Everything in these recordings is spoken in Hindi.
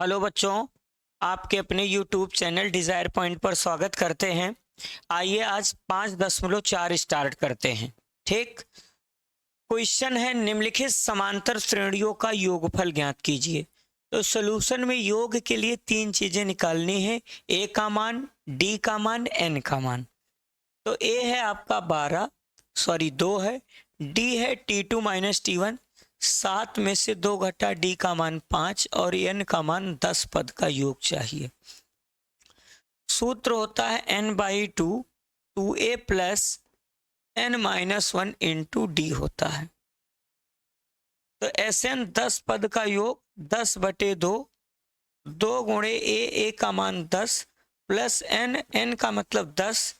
हेलो बच्चों, आपके अपने YouTube चैनल डिज़ायर पॉइंट पर स्वागत करते हैं। आइए आज 5.4 स्टार्ट करते हैं। ठीक, क्वेश्चन है निम्नलिखित समांतर श्रेणियों का योगफल ज्ञात कीजिए। तो सॉल्यूशन में योग के लिए तीन चीजें निकालनी है, ए का मान, डी का मान, एन का मान। तो ए है आपका 2 है, डी है T2 माइनस T1, 7 में से 2 घटा डी का मान 5 और एन का मान 10 पद का योग चाहिए। सूत्र होता है n/2 2a plus n-1 into D होता है। तो Sn 10 पद का योग 10/2, 2 गुणे ए का मान 10 प्लस n का मतलब 10,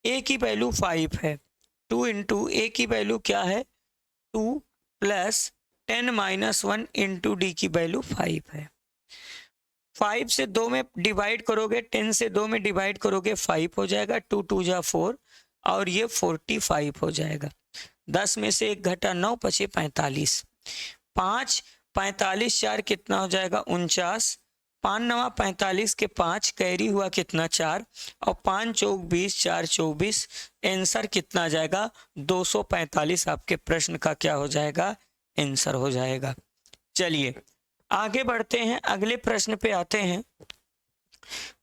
ए की वैल्यू 5 है, 2 इंटू ए की वैल्यू क्या है 2 प्लस 10-1 इंटू डी की वैल्यू 5 है। 5 से 2 में डिवाइड करोगे, 10 से 2 में डिवाइड करोगे 5 हो जाएगा, 2 2 जा 4 और ये 45 हो जाएगा। 10 में से 1 घटा 9 बचे 45, 5 45 4 कितना हो जाएगा 49, 5 9 45 के 5 कैरी हुआ कितना 4 और 5 चौक 20 4 24, आंसर कितना आ जाएगा 245। आपके प्रश्न का क्या हो जाएगा आंसर हो जाएगा। चलिए आगे बढ़ते हैं, अगले प्रश्न पे आते हैं।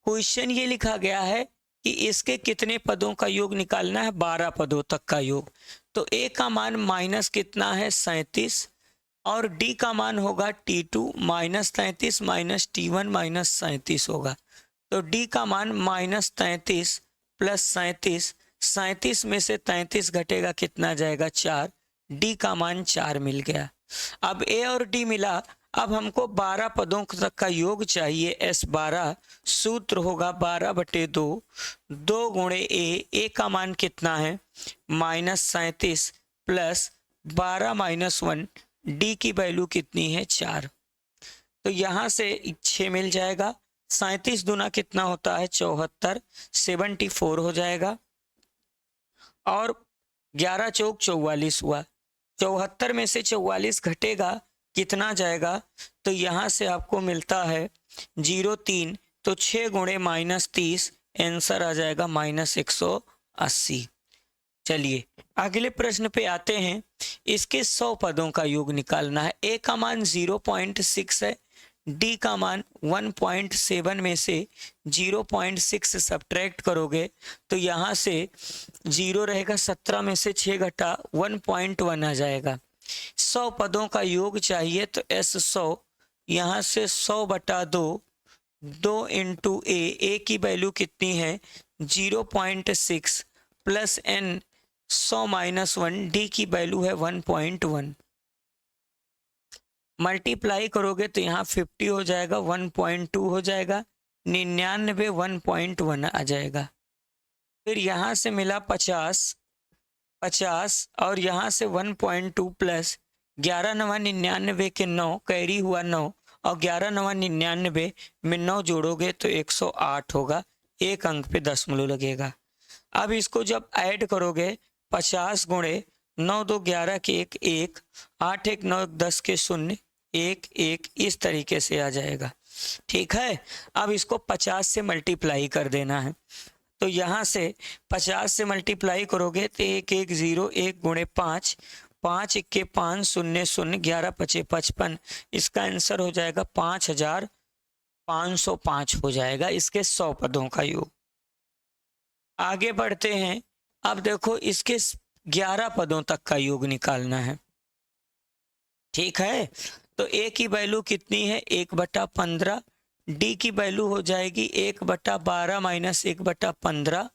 क्वेश्चन ये लिखा गया है कि इसके कितने पदों का योग निकालना है, 12 पदों तक का योग। तो ए का मान माइनस कितना है 37 और डी का मान होगा T2 minus 33 minus T1 minus 37 होगा। तो डी का मान माइनस 33 प्लस 37, 37 में से 33 घटेगा कितना जाएगा 4, डी का मान 4 मिल गया। अब ए और डी मिला, अब हमको 12 पदों तक का योग चाहिए S12। सूत्र होगा 12/2, 2 गुणे ए का मान कितना है -37 प्लस 12-1, डी की वैल्यू कितनी है 4। तो यहाँ से 6 मिल जाएगा, 37 दूना कितना होता है 74, 74 हो जाएगा और 11 चौक 44 हुआ। 74 में से 44 घटेगा कितना जाएगा, तो यहाँ से आपको मिलता है 0.3, तो 6 गुणे -30, आंसर आ जाएगा -180। चलिए अगले प्रश्न पे आते हैं। इसके 100 पदों का योग निकालना है। ए का मान 0.6 है, डी का मान 1.7 में से 0.6 सब्ट्रैक्ट करोगे तो यहाँ से 0 रहेगा, 17 में से 6 घटा 1.1 आ जाएगा। 100 पदों का योग चाहिए, तो S100 यहाँ से 100/2, 2 इंटू ए की वैल्यू कितनी है 0.6 प्लस n 100-1, डी की वैल्यू है 1.1। मल्टीप्लाई करोगे तो यहाँ 50 हो जाएगा, 1.2 हो जाएगा, 99 1.1 आ जाएगा। फिर यहाँ से मिला 50 और यहाँ से 1.2 प्लस 11 9 99 के 9 कैरी हुआ 9 और 11 9 99 में 9 जोड़ोगे तो 108 होगा, एक अंक पे दशमलव लगेगा। अब इसको जब ऐड करोगे 50 गुणे 9 2 11 के 1 1, 8 1 9 10 के 0 1 1, इस तरीके से आ जाएगा। ठीक है, अब इसको 50 से मल्टीप्लाई कर देना है। तो यहाँ से 50 से मल्टीप्लाई करोगे तो 1 1 0, 1 गुणे 5, 5 1 के 5 0 0, 11 5 55, इसका आंसर हो जाएगा 5505 हो जाएगा इसके 100 पदों का योग। आगे बढ़ते हैं। अब देखो इसके 11 पदों तक का योग निकालना है। ठीक है, तो ए की वैल्यू कितनी है 1/15, डी की वैल्यू हो जाएगी 1/12 माइनस 1/15।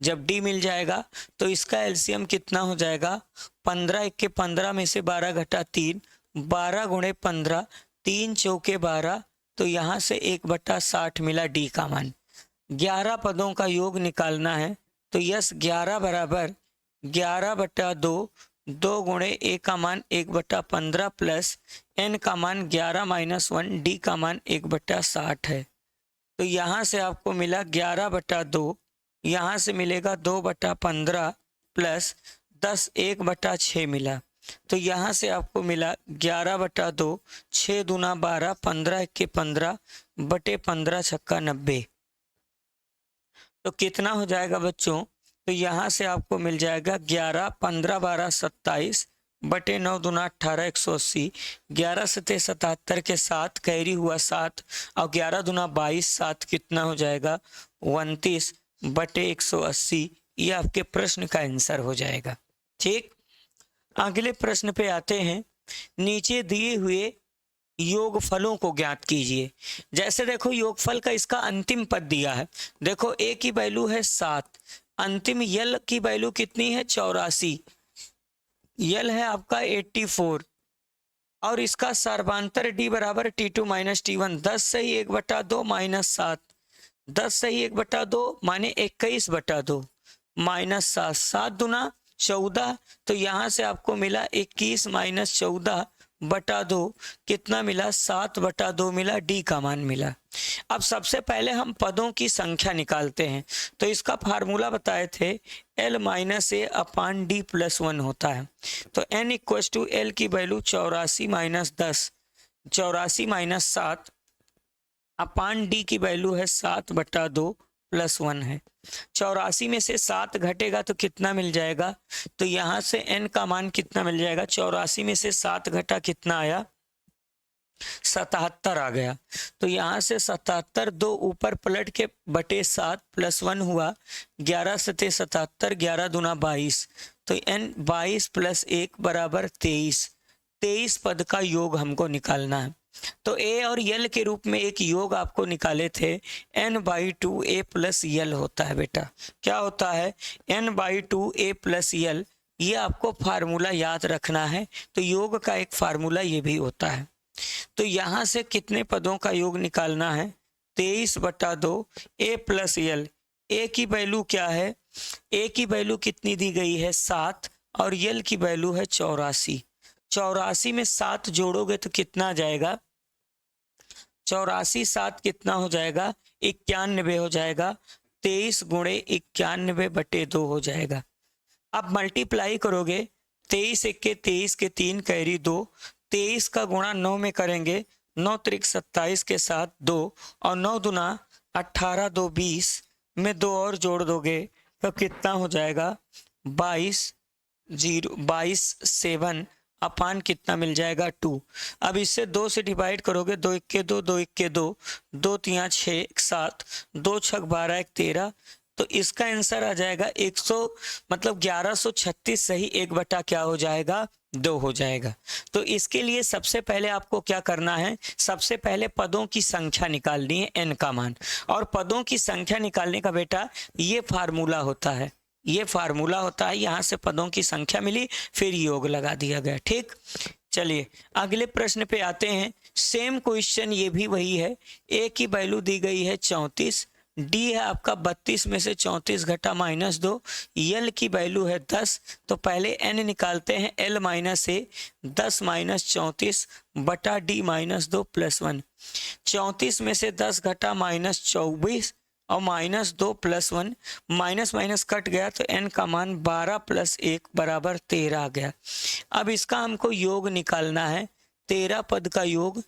जब डी मिल जाएगा तो इसका एलसीएम कितना हो जाएगा 15 1 के 15 में से 12 घटा 3, 12 गुणे 15, 3 चौके 12, तो यहाँ से 1/60 मिला डी का मान। 11 पदों का योग निकालना है, तो यस 11 बराबर 11/2, 2 गुणे ए का मान 1/15 प्लस एन का मान 11-1, डी का मान 1/60 है। तो यहाँ से आपको मिला 11/2, यहाँ से मिलेगा 2/15 प्लस 10 1/6 मिला। तो यहाँ से आपको मिला 11/2, 6 दूना 12, 15 के 15 बटे 15 छक्का 90। तो कितना हो जाएगा बच्चों? तो यहाँ से आपको मिल जाएगा 11, 15, 12, 27 बटे 9 दूना 18, 180। 11 सते 77 के 7 कैरी हुआ 7 और 11 दूना 22, 7 कितना हो जाएगा? 29 बटे 180। ये आपके प्रश्न का आंसर हो जाएगा। ठीक, अगले प्रश्न पे आते हैं। नीचे दिए हुए योगफलों को ज्ञात कीजिए। जैसे देखो योगफल का इसका अंतिम पद दिया है। देखो a की वैल्यू है 7, अंतिम यल की वैल्यू कितनी है? 84, यल है आपका 84 और इसका सर्वांतर d बराबर T2 माइनस T1। 10 से ही 1/2 माइनस 7, 10 से ही 1/2 माने 21/2 माइनस 7, 7 दूना 14। तो यहाँ से आपको मिला 21 माइनस 14/2 कितना मिला? 7/2 मिला, डी का मान मिला। अब सबसे पहले हम पदों की संख्या निकालते हैं। तो इसका फार्मूला बताए थे L माइनस ए अपान डी प्लस 1 होता है। तो n इक्वल टू L की वैल्यू 84 माइनस 10, 84 माइनस 7 अपान डी की वैल्यू है 7/2 प्लस 1 है। 84 में से 7 घटेगा तो कितना मिल जाएगा? तो यहाँ से n का मान कितना मिल जाएगा? 84 में से 7 घटा कितना आया? 77 आ गया। तो यहाँ से 77 दो ऊपर पलट के बटे 7 प्लस 1 हुआ, 11 सते 77, 11 दूना 22। तो n 22 प्लस 1 बराबर 23। 23 पद का योग हमको निकालना है। तो a और यल के रूप में एक योग आपको निकाले थे, n/2 a प्लस यल होता है बेटा। क्या होता है? n/2 a प्लस यल। ये आपको फार्मूला याद रखना है। तो योग का एक फार्मूला ये भी होता है। तो यहाँ से कितने पदों का योग निकालना है? 23/2 a प्लस यल। a की वैल्यू क्या है? a की वैल्यू कितनी दी गई है? 7 और यल की वैल्यू है 84। 84 में 7 जोड़ोगे तो कितना आ जाएगा? 84 7 कितना हो जाएगा? 91 हो जाएगा। 23 गुणे 91/2 हो जाएगा। अब मल्टीप्लाई करोगे, 23 1 23 के 3 कैरी 2, 23 का गुणा 9 में करेंगे, 9 त्रिक 27 के साथ 2 और 9 दूना 18, 2 20 में 2 और जोड़ दोगे तो कितना हो जाएगा? 22 7 अपान कितना मिल जाएगा? 2। अब इससे 2 से डिवाइड करोगे, 2 1 के 2, 2 1 के 2, 2 3 6 7, 2 6 12 1 13। तो इसका आंसर आ जाएगा 1136 सही 1 क्या हो जाएगा? 2 हो जाएगा। तो इसके लिए सबसे पहले आपको क्या करना है? सबसे पहले पदों की संख्या निकालनी है, n का मान। और पदों की संख्या निकालने का बेटा ये फार्मूला होता है, ये फार्मूला होता है। यहाँ से पदों की संख्या मिली, फिर योग लगा दिया गया। ठीक, चलिए अगले प्रश्न पे आते हैं। सेम क्वेश्चन, ये भी वही है। a की वैल्यू दी गई है 34, d है आपका 32 में से 34 घटा -2, यल की वैल्यू है 10। तो पहले n निकालते हैं, l माइनस ए 10 माइनस 34 बटा d -2 प्लस 1। 34 में से 10 घटा -24 और -2 प्लस 1, माइनस माइनस कट गया तो n का मान 12 प्लस 1 बराबर 13 आ गया। अब इसका हमको योग निकालना है। 13 पद का योग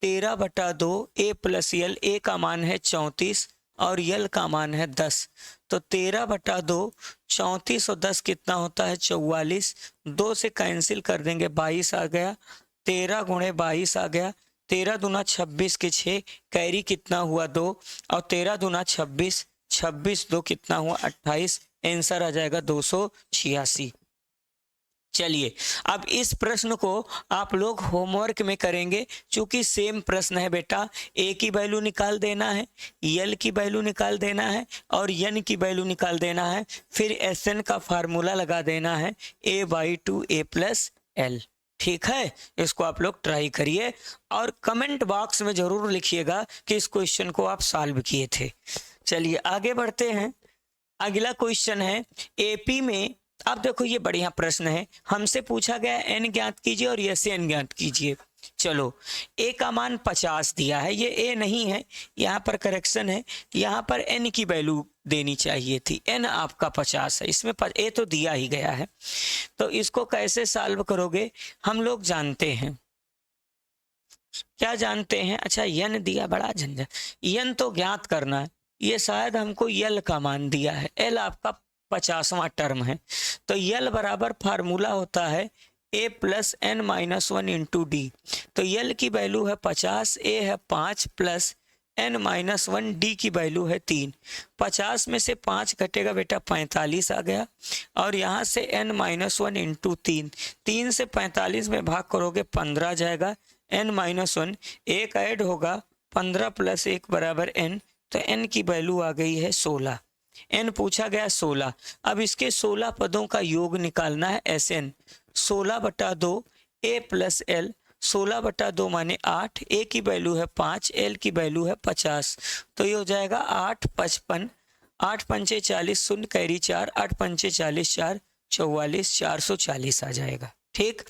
13/2 a प्लस यल। a का मान है 34 और यल का मान है 10। तो 13/2, 34 और 10 कितना होता है? 44। 2 से कैंसिल कर देंगे, 22 आ गया। 13 गुणे 22 आ गया। 13 दूना 26 के 6 कैरी कितना हुआ? 2 और 13 दूना 26, 26 2 कितना हुआ? 28। आंसर आ जाएगा 286। चलिए अब इस प्रश्न को आप लोग होमवर्क में करेंगे, क्योंकि सेम प्रश्न है बेटा। a की वैल्यू निकाल देना है, यल की वैल्यू निकाल देना है और n की वैल्यू निकाल देना है। फिर Sn का फार्मूला लगा देना है, a/2 a प्लस l। ठीक है, इसको आप लोग ट्राई करिए और कमेंट बॉक्स में जरूर लिखिएगा कि इस क्वेश्चन को आप सॉल्व किए थे। चलिए आगे बढ़ते हैं। अगला क्वेश्चन है AP में। अब देखो ये बढ़िया प्रश्न है। हमसे पूछा गया n ज्ञात कीजिए और यस n ज्ञात कीजिए। चलो a का मान 50 दिया है, ये a नहीं है, यहाँ पर करेक्शन है, यहाँ पर n की वैल्यू देनी चाहिए थी, n आपका 50 है, इसमें a तो दिया ही गया है। तो इसको कैसे सॉल्व करोगे, हम लोग जानते हैं, क्या जानते हैं, अच्छा n दिया, बड़ा झंझट, n तो ज्ञात करना है, ये शायद हमको l का मान दिया है, l आपका 50वां टर्म है, तो l बराबर फार्मूला होता है a plus n minus 1 into D. तो l की वैल्यू है 50, a है 5 प्लस n माइनस 1, डी की वैल्यू है 3। 50 में से 5 घटेगा बेटा 45 आ गया, और यहाँ से n माइनस 1 इंटू 3, 3 से 45 में भाग करोगे 15 जाएगा, n माइनस 1 एक ऐड होगा, 15 प्लस 1 बराबर n, तो n की वैल्यू आ गई है 16, n पूछा गया 16। अब इसके 16 पदों का योग निकालना है, Sn 16/2 a प्लस एल, 16/2 माने 8, a की वैल्यू है 5, l की वैल्यू है 50, तो ये हो जाएगा 8 55, 8 पंचे 40, शून्य कैरी 4, 8 पंचे 40, 4 44, 440 आ जाएगा। ठीक,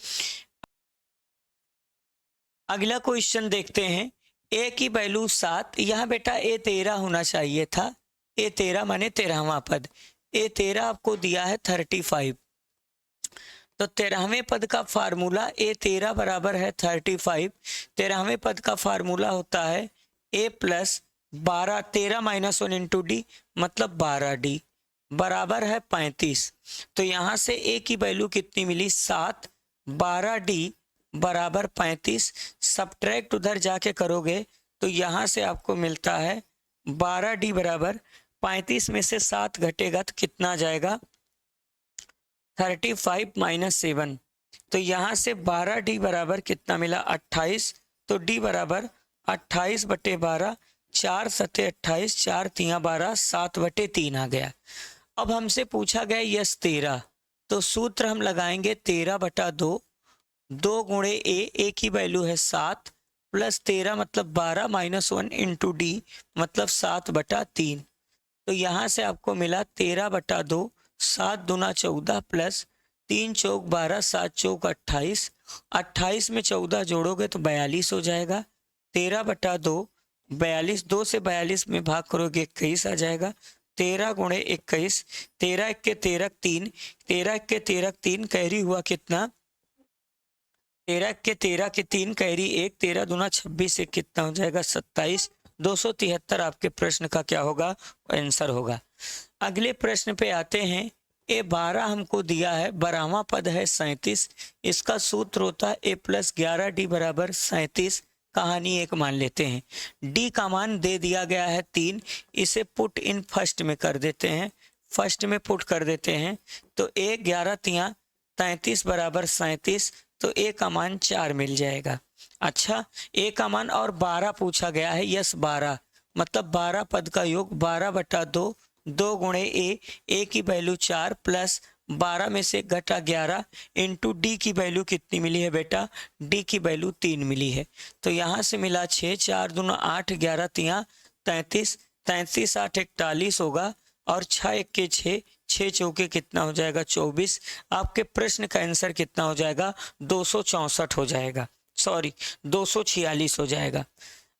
अगला क्वेश्चन देखते हैं, a की वैल्यू 7, यहाँ बेटा a 13 होना चाहिए था, a 13 माने 13वां पद, a 13 आपको दिया है 35, तो 13वें पद का फार्मूला a 13 बराबर है 35, 13वें पद का फार्मूला होता है a plus 12, 13 minus 1 into D, मतलब 12d बराबर है 35। तो यहाँ से a की वैल्यू कितनी मिली 7, 12d बराबर 35, सब्ट्रैक्ट उधर जाके करोगे तो यहाँ से आपको मिलता है 12d बराबर 35 में से 7 घटेगा तो कितना जाएगा 35 माइनस 7, तो यहाँ से 12d बराबर कितना मिला 28, तो d बराबर 28/12, 4 सते 28, 4 तिया 12, 7/3 आ गया। अब हमसे पूछा गया यस 13, तो सूत्र हम लगाएंगे 13/2, 2 गुणे a की वैल्यू है 7 प्लस 13 मतलब 12 माइनस 1 इंटू डी मतलब 7/3, तो यहाँ से आपको मिला 13/2, 7 दूना 14 प्लस 3 चौक 12, 7 चौक 28, 28 में 14 जोड़ोगे तो 42 हो जाएगा, 13/2 42, 2 से 42 में भाग करोगे 21 आ जाएगा, 13 गुणे 21, 13 1 13 3, 13 1 13 3, कैरी हुआ कितना 13 1 13 3, कैरी 1, 13 दूना 26, एक कितना हो जाएगा 27, 273 आपके प्रश्न का क्या होगा आंसर होगा। अगले प्रश्न पे आते हैं, ए 12 हमको दिया है, 12वां पद है 37, इसका सूत्र होता है a प्लस 11d बराबर 37, कहानी एक मान लेते हैं, d का मान दे दिया गया है 3, इसे पुट इन फर्स्ट में कर देते हैं, फर्स्ट में पुट कर देते हैं, तो a 11 तिया 33 बराबर 37, तो a का मान 4 मिल जाएगा। अच्छा, a का मान और 12 पूछा गया है, यस 12 मतलब 12 पद का योग 12/2, 2 गुणे a की वैल्यू 4 प्लस 12 में से घटा 11 इंटू डी की वैल्यू कितनी मिली है बेटा, डी की वैल्यू 3 मिली है, तो यहाँ से मिला 6, 4 दूना 8, 11 तिया 33, 33 8 41 होगा, और 6 1 के 6, 6 चौके कितना हो जाएगा 24, आपके प्रश्न का आंसर कितना हो जाएगा 264 हो जाएगा, सॉरी 246 हो जाएगा।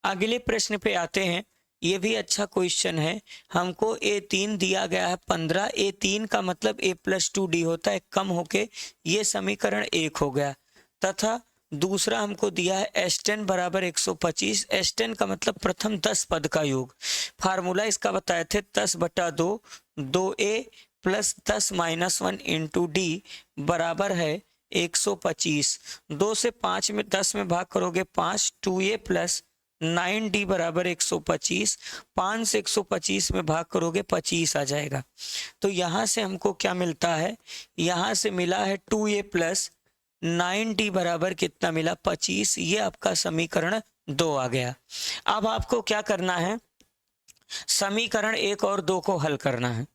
अगले प्रश्न पे आते हैं, ये भी अच्छा क्वेश्चन है, हमको a3 दिया गया है 15, a3 का मतलब a प्लस 2d होता है, कम होके ये समीकरण 1 हो गया, तथा दूसरा हमको दिया है S10 बराबर 125, S10 का मतलब प्रथम 10 पद का योग, फार्मूला इसका बताए थे 10/2, 2a plus 10 minus 1 into D बराबर है 125, 2 से 5 में 10 में भाग करोगे 5, 2a प्लस 9d बराबर 125, 5 से 125 में भाग करोगे 25 आ जाएगा, तो यहाँ से हमको क्या मिलता है, यहाँ से मिला है 2a प्लस 9d बराबर कितना मिला 25, ये आपका समीकरण 2 आ गया। अब आपको क्या करना है, समीकरण 1 और 2 को हल करना है,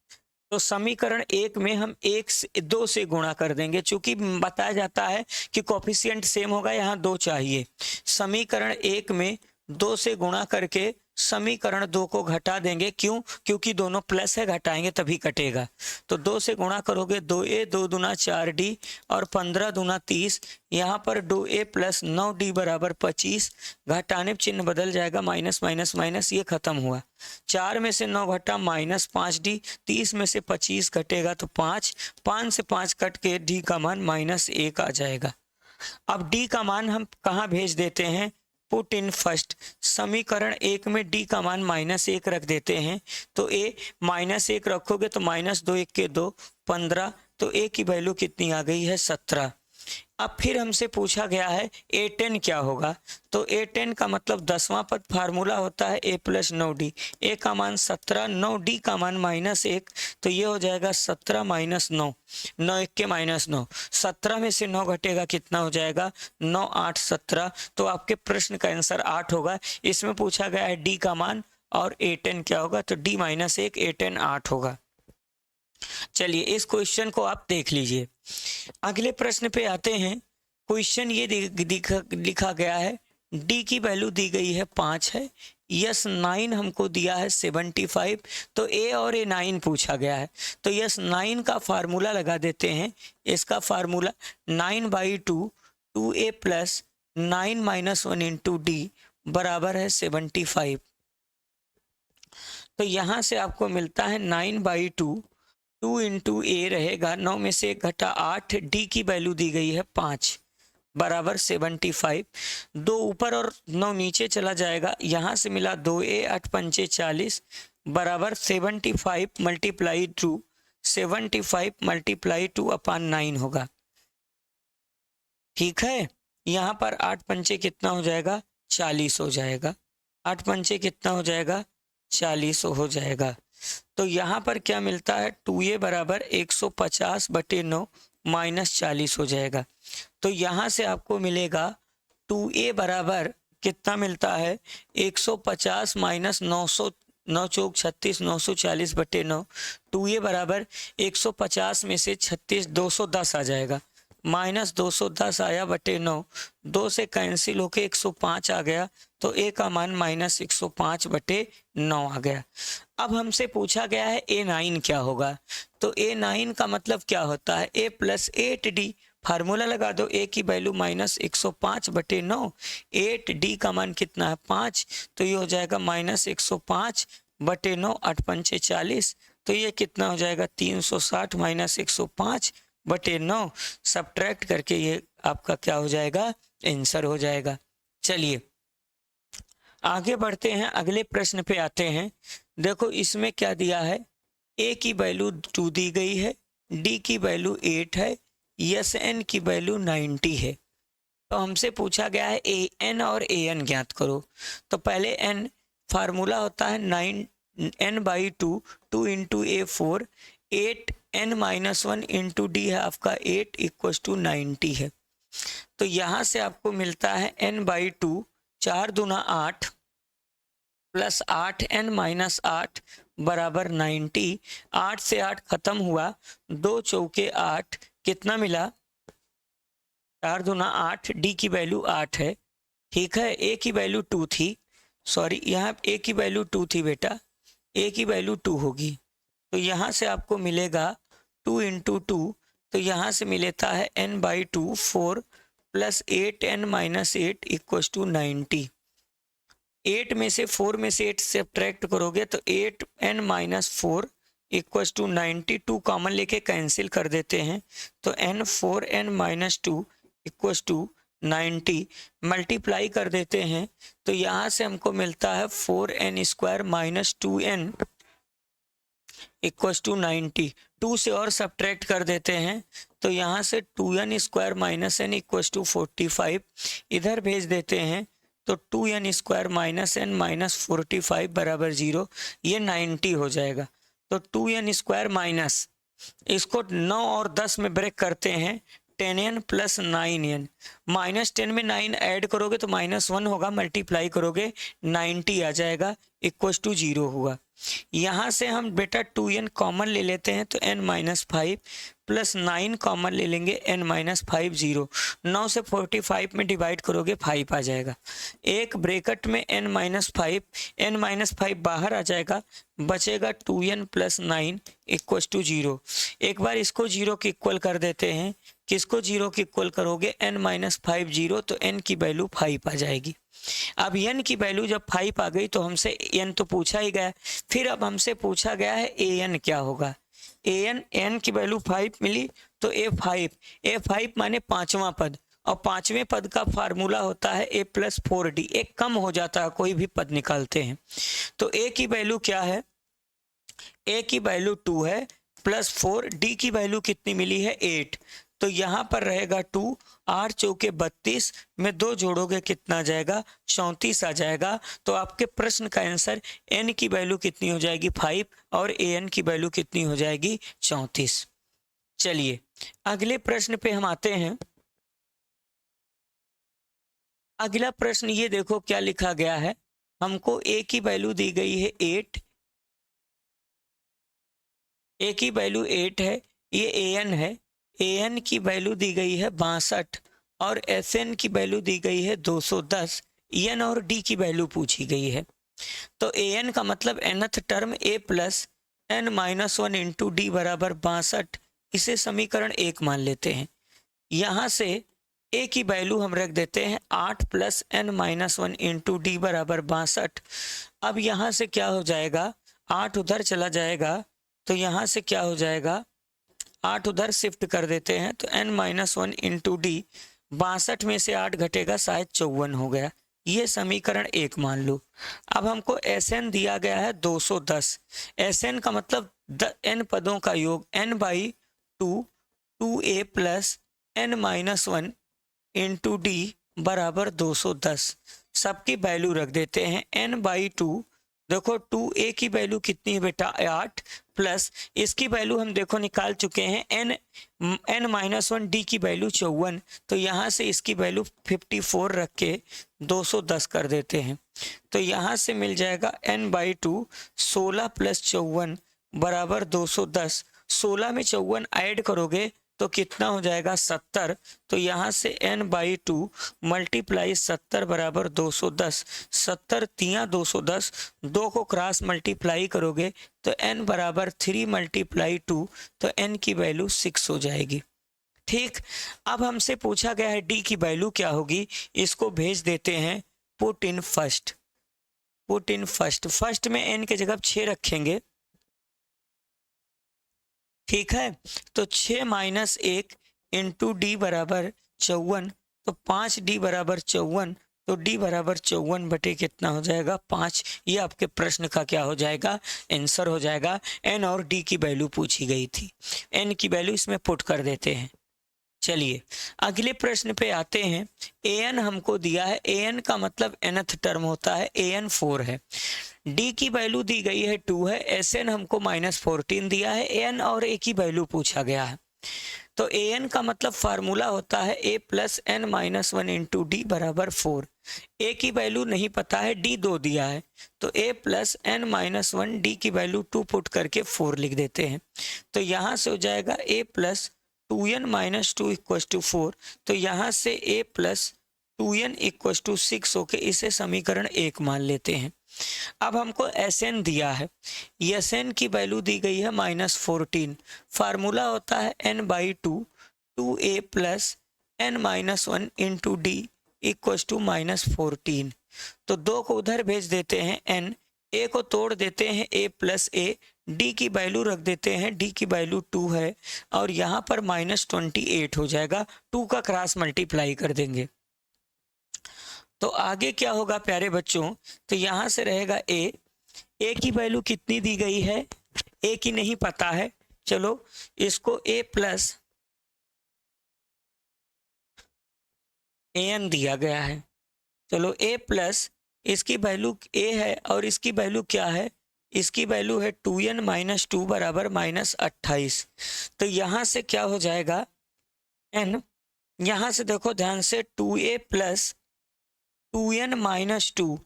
तो समीकरण 1 में हम 1 से 2 से गुणा कर देंगे, चूंकि बताया जाता है कि कोफिशिएंट सेम होगा, यहाँ 2 चाहिए, समीकरण 1 में 2 से गुणा करके समीकरण 2 को घटा देंगे। क्यों? क्योंकि दोनों प्लस है, घटाएंगे तभी कटेगा। तो 2 से गुणा करोगे, 2a 2 दूना 4d और 15 दूना 30। यहाँ पर 2a प्लस 9d बराबर 25। घटाने पर चिन्ह बदल जाएगा, माइनस माइनस माइनस, ये खत्म हुआ। 4 में से 9 घटा माइनस 5d, 30 में से 25 घटेगा तो 5, 5 से 5 कट के d का मान -1 आ जाएगा। अब d का मान हम कहाँ भेज देते हैं? Put in first. समीकरण 1 में d का मान -1 रख देते हैं। तो a -1 रखोगे तो -2 1 के 2 15, तो a की वैल्यू कितनी आ गई है? 17। अब फिर हमसे पूछा गया है a10 क्या होगा। तो a10 का मतलब 10वां पद, फार्मूला होता है a प्लस 9d। a का मान 17, 9d का मान -1, तो ये हो जाएगा 17 माइनस 9, 9 1 के -9। 17 में से 9 घटेगा, कितना हो जाएगा? 9 8 17। तो आपके प्रश्न का आंसर 8 होगा। इसमें पूछा गया है d का मान और a10 क्या होगा, तो d -1 a10 8 होगा। चलिए इस क्वेश्चन को आप देख लीजिए। अगले प्रश्न पे आते हैं। क्वेश्चन ये लिखा गया है, डी की वैल्यू दी गई है 5 है, यस 9 हमको दिया है 75। तो ए और ए 9 पूछा गया है। तो यस 9 का फार्मूला लगा देते हैं। इसका formula 9/2 2a plus 9 - 1 into D बराबर है 75। तो यहाँ से आपको मिलता है 9/2, 2 इंटू ए रहेगा, 9 में से 1 घटा 8, डी की वैल्यू दी गई है 5 बराबर 75। 2 ऊपर और 9 नीचे चला जाएगा। यहाँ से मिला 2a 8 पंचे 40 बराबर 75 मल्टीप्लाई 2, 75 मल्टीप्लाई 2 अपॉन 9 होगा। ठीक है, यहाँ पर 8 पंचे कितना हो जाएगा? 40 हो जाएगा। 8 पंचे कितना हो जाएगा? 40 हो जाएगा। तो यहाँ पर क्या मिलता है? 2a बराबर 150/9 -40 हो जाएगा। तो यहाँ से आपको मिलेगा 2a बराबर कितना मिलता है? 150 माइनस 900, 9 चौक 36, 940/9। 2a बराबर 150 में से 36 210 आ जाएगा, -210 आया बटे 9, 2 से कैंसिल होके 105 आ गया। तो a का मान -105/9 आ गया। अब हमसे पूछा गया है a9 क्या होगा। तो a9 का मतलब क्या होता है? a plus 8d। फार्मूला लगा दो, a की वैल्यू -105/9, 8d का मान कितना है? 5। तो ये हो जाएगा -105/9, 8 पंचे 40। तो ये कितना हो जाएगा? 360 -105/9। सब्ट्रैक्ट करके ये आपका क्या हो जाएगा? आंसर हो जाएगा। चलिए आगे बढ़ते हैं, अगले प्रश्न पे आते हैं। देखो इसमें क्या दिया है? a की वैल्यू 2 दी गई है, d की वैल्यू 8 है, यस n की वैल्यू 90 है। तो हमसे पूछा गया है an और an ज्ञात करो। तो पहले n फार्मूला होता है 9n/2, 2 into a 4, 8n - 1 into D है आपका 8 = 90 है। तो यहाँ से आपको मिलता है n/2, 4 दूना 8 प्लस 8n - 8 बराबर 90। 8 से 8 खत्म हुआ, 2 चौके 8, कितना मिला? 4 दूना 8, डी की वैल्यू 8 है। ठीक है, ए की वैल्यू 2 थी, सॉरी यहाँ ए की वैल्यू 2 थी बेटा, ए की वैल्यू 2 होगी। तो यहाँ से आपको मिलेगा 2 इंटू 2, तो यहाँ से मिलता है n/2 4 प्लस 8n - 8 = 90। 8 में से 4 में से 8 सब्ट्रैक्ट करोगे तो 8n - 4 = 90। 2 कॉमन लेके कैंसिल कर देते हैं, तो n4n - 2 = 90। मल्टीप्लाई कर देते हैं, तो यहाँ से हमको मिलता है 4n² - 2n = 90। 2 से और सब्ट्रैक्ट कर देते हैं, तो यहाँ से 2n² - n = 45 इधर भेज देते हैं, तो 2n² - n - 45 बराबर 0, ये 90 हो जाएगा। तो 2n² माइनस, इसको 9 और 10 में ब्रेक करते हैं, 10n प्लस 9n, -10 में 9 ऐड करोगे तो -1 होगा, मल्टीप्लाई करोगे 90 आ जाएगा, इक्वल टू 0 हुआ। यहाँ से हम बेटा 2n कॉमन ले लेते हैं तो n-5 प्लस 9 कॉमन ले लेंगे n-5 0। 9 से 45 में डिवाइड करोगे 5 आ जाएगा। एक ब्रैकेट में n-5 बाहर आ जाएगा, बचेगा 2n प्लस 9 इक्वल टू 0। एक बार इसको 0 के इक्वल कर देते हैं। किसको 0 के इक्वल करोगे? n-5 0, तो n की वैल्यू 5 आ जाएगी। अब n की वैल्यू जब 5 आ गई तो हमसे n तो पूछा ही गया, फिर अब हमसे पूछा गया है an क्या होगा। n की वैल्यू 5 मिली तो a5 माने पांचवा पद, और पांचवें पद का फार्मूला होता है a प्लस 4d, एक कम हो जाता है कोई भी पद निकालते हैं। तो a की वैल्यू क्या है? a की वैल्यू 2 है प्लस 4, d की वैल्यू कितनी मिली है? 8। तो यहाँ पर रहेगा 2, 8 चौके 32 में 2 जोड़ोगे कितना आ जाएगा? 34 आ जाएगा। तो आपके प्रश्न का आंसर n की वैल्यू कितनी हो जाएगी? 5, और an की वैल्यू कितनी हो जाएगी? 34। चलिए अगले प्रश्न पे हम आते हैं। अगला प्रश्न ये देखो क्या लिखा गया है। हमको a की वैल्यू दी गई है 8, a की वैल्यू 8 है, ये an है। an की वैल्यू दी गई है 62 और sn की वैल्यू दी गई है 210। n और d की वैल्यू पूछी गई है। तो an का मतलब nth term a plus n-1 into D बराबर 62, इसे समीकरण 1 मान लेते हैं। यहाँ से a की वैल्यू हम रख देते हैं 8 प्लस n-1 इंटू डी बराबर 62। अब यहाँ से क्या हो जाएगा? 8 उधर चला जाएगा, तो यहाँ से क्या हो जाएगा? 8 उधर शिफ्ट कर देते हैं तो n-1 इंटू डी, 62 में से 8 घटेगा, शायद 54 हो गया। ये समीकरण 1 मान लो। अब हमको Sn दिया गया है 210। Sn का मतलब n पदों का योग, n/2 2a plus n-1 into D बराबर 210। सबकी वैल्यू रख देते हैं। n/2, देखो 2a की वैल्यू कितनी है बेटा? 8 प्लस इसकी वैल्यू हम देखो निकाल चुके हैं, n-1 d की वैल्यू 54, तो यहाँ से इसकी वैल्यू 54 रख के 210 कर देते हैं। तो यहाँ से मिल जाएगा n/2 16 प्लस 54 बराबर 210। 16 में 54 ऐड करोगे तो कितना हो जाएगा? 70। तो यहाँ से n/2 मल्टीप्लाई 70 बराबर 210। 70 तिया 210, 2 को क्रॉस मल्टीप्लाई करोगे तो n बराबर 3 मल्टीप्लाई 2, तो n की वैल्यू 6 हो जाएगी। ठीक, अब हमसे पूछा गया है d की वैल्यू क्या होगी। इसको भेज देते हैं पुट इन फर्स्ट। फर्स्ट में n के जगह 6 रखेंगे, ठीक है। तो 6 माइनस 1 इंटू डी बराबर 54, तो 5d बराबर 54, तो d बराबर 54 बटे कितना हो जाएगा? 5। ये आपके प्रश्न का क्या हो जाएगा? आंसर हो जाएगा। n और d की वैल्यू पूछी गई थी, n की वैल्यू इसमें पुट कर देते हैं। चलिए अगले प्रश्न पे आते हैं। an हमको दिया है, an का मतलब nth टर्म होता है, an 4 है। d की वैल्यू दी गई है 2 है, sn हमको -14 दिया है, an और a की वैल्यू पूछा गया है। तो an का मतलब फार्मूला होता है a plus n-1 into D बराबर 4। a की वैल्यू नहीं पता है, d 2 दिया है, तो a प्लस n-1 d की वैल्यू 2 पुट करके 4 लिख देते हैं। तो यहाँ से हो जाएगा a plus 2n minus 2 equal to 4। तो यहाँ से a plus 2n equal to 6 होके इसे समीकरण 1 मान लेते हैं। अब हमको Sn दिया है, Sn की वैल्यू दी गई है -14। फार्मूला होता है n/2 2a plus n-1 into D equal to -14। तो 2 को उधर भेज देते हैं, n a को तोड़ देते हैं, a प्लस a, d की वैल्यू रख देते हैं, d की वैल्यू 2 है, और यहाँ पर -28 हो जाएगा। 2 का क्रॉस मल्टीप्लाई कर देंगे तो आगे क्या होगा प्यारे बच्चों? तो यहाँ से रहेगा a की वैल्यू कितनी दी गई है? a की नहीं पता है, चलो इसको a प्लस an दिया गया है। चलो a प्लस इसकी वैल्यू a है और इसकी वैल्यू क्या है? इसकी वैल्यू है 2n माइनस 2 बराबर -28। तो यहाँ से क्या हो जाएगा? एन, यहां से देखो ध्यान से 2a प्लस 2n माइनस 2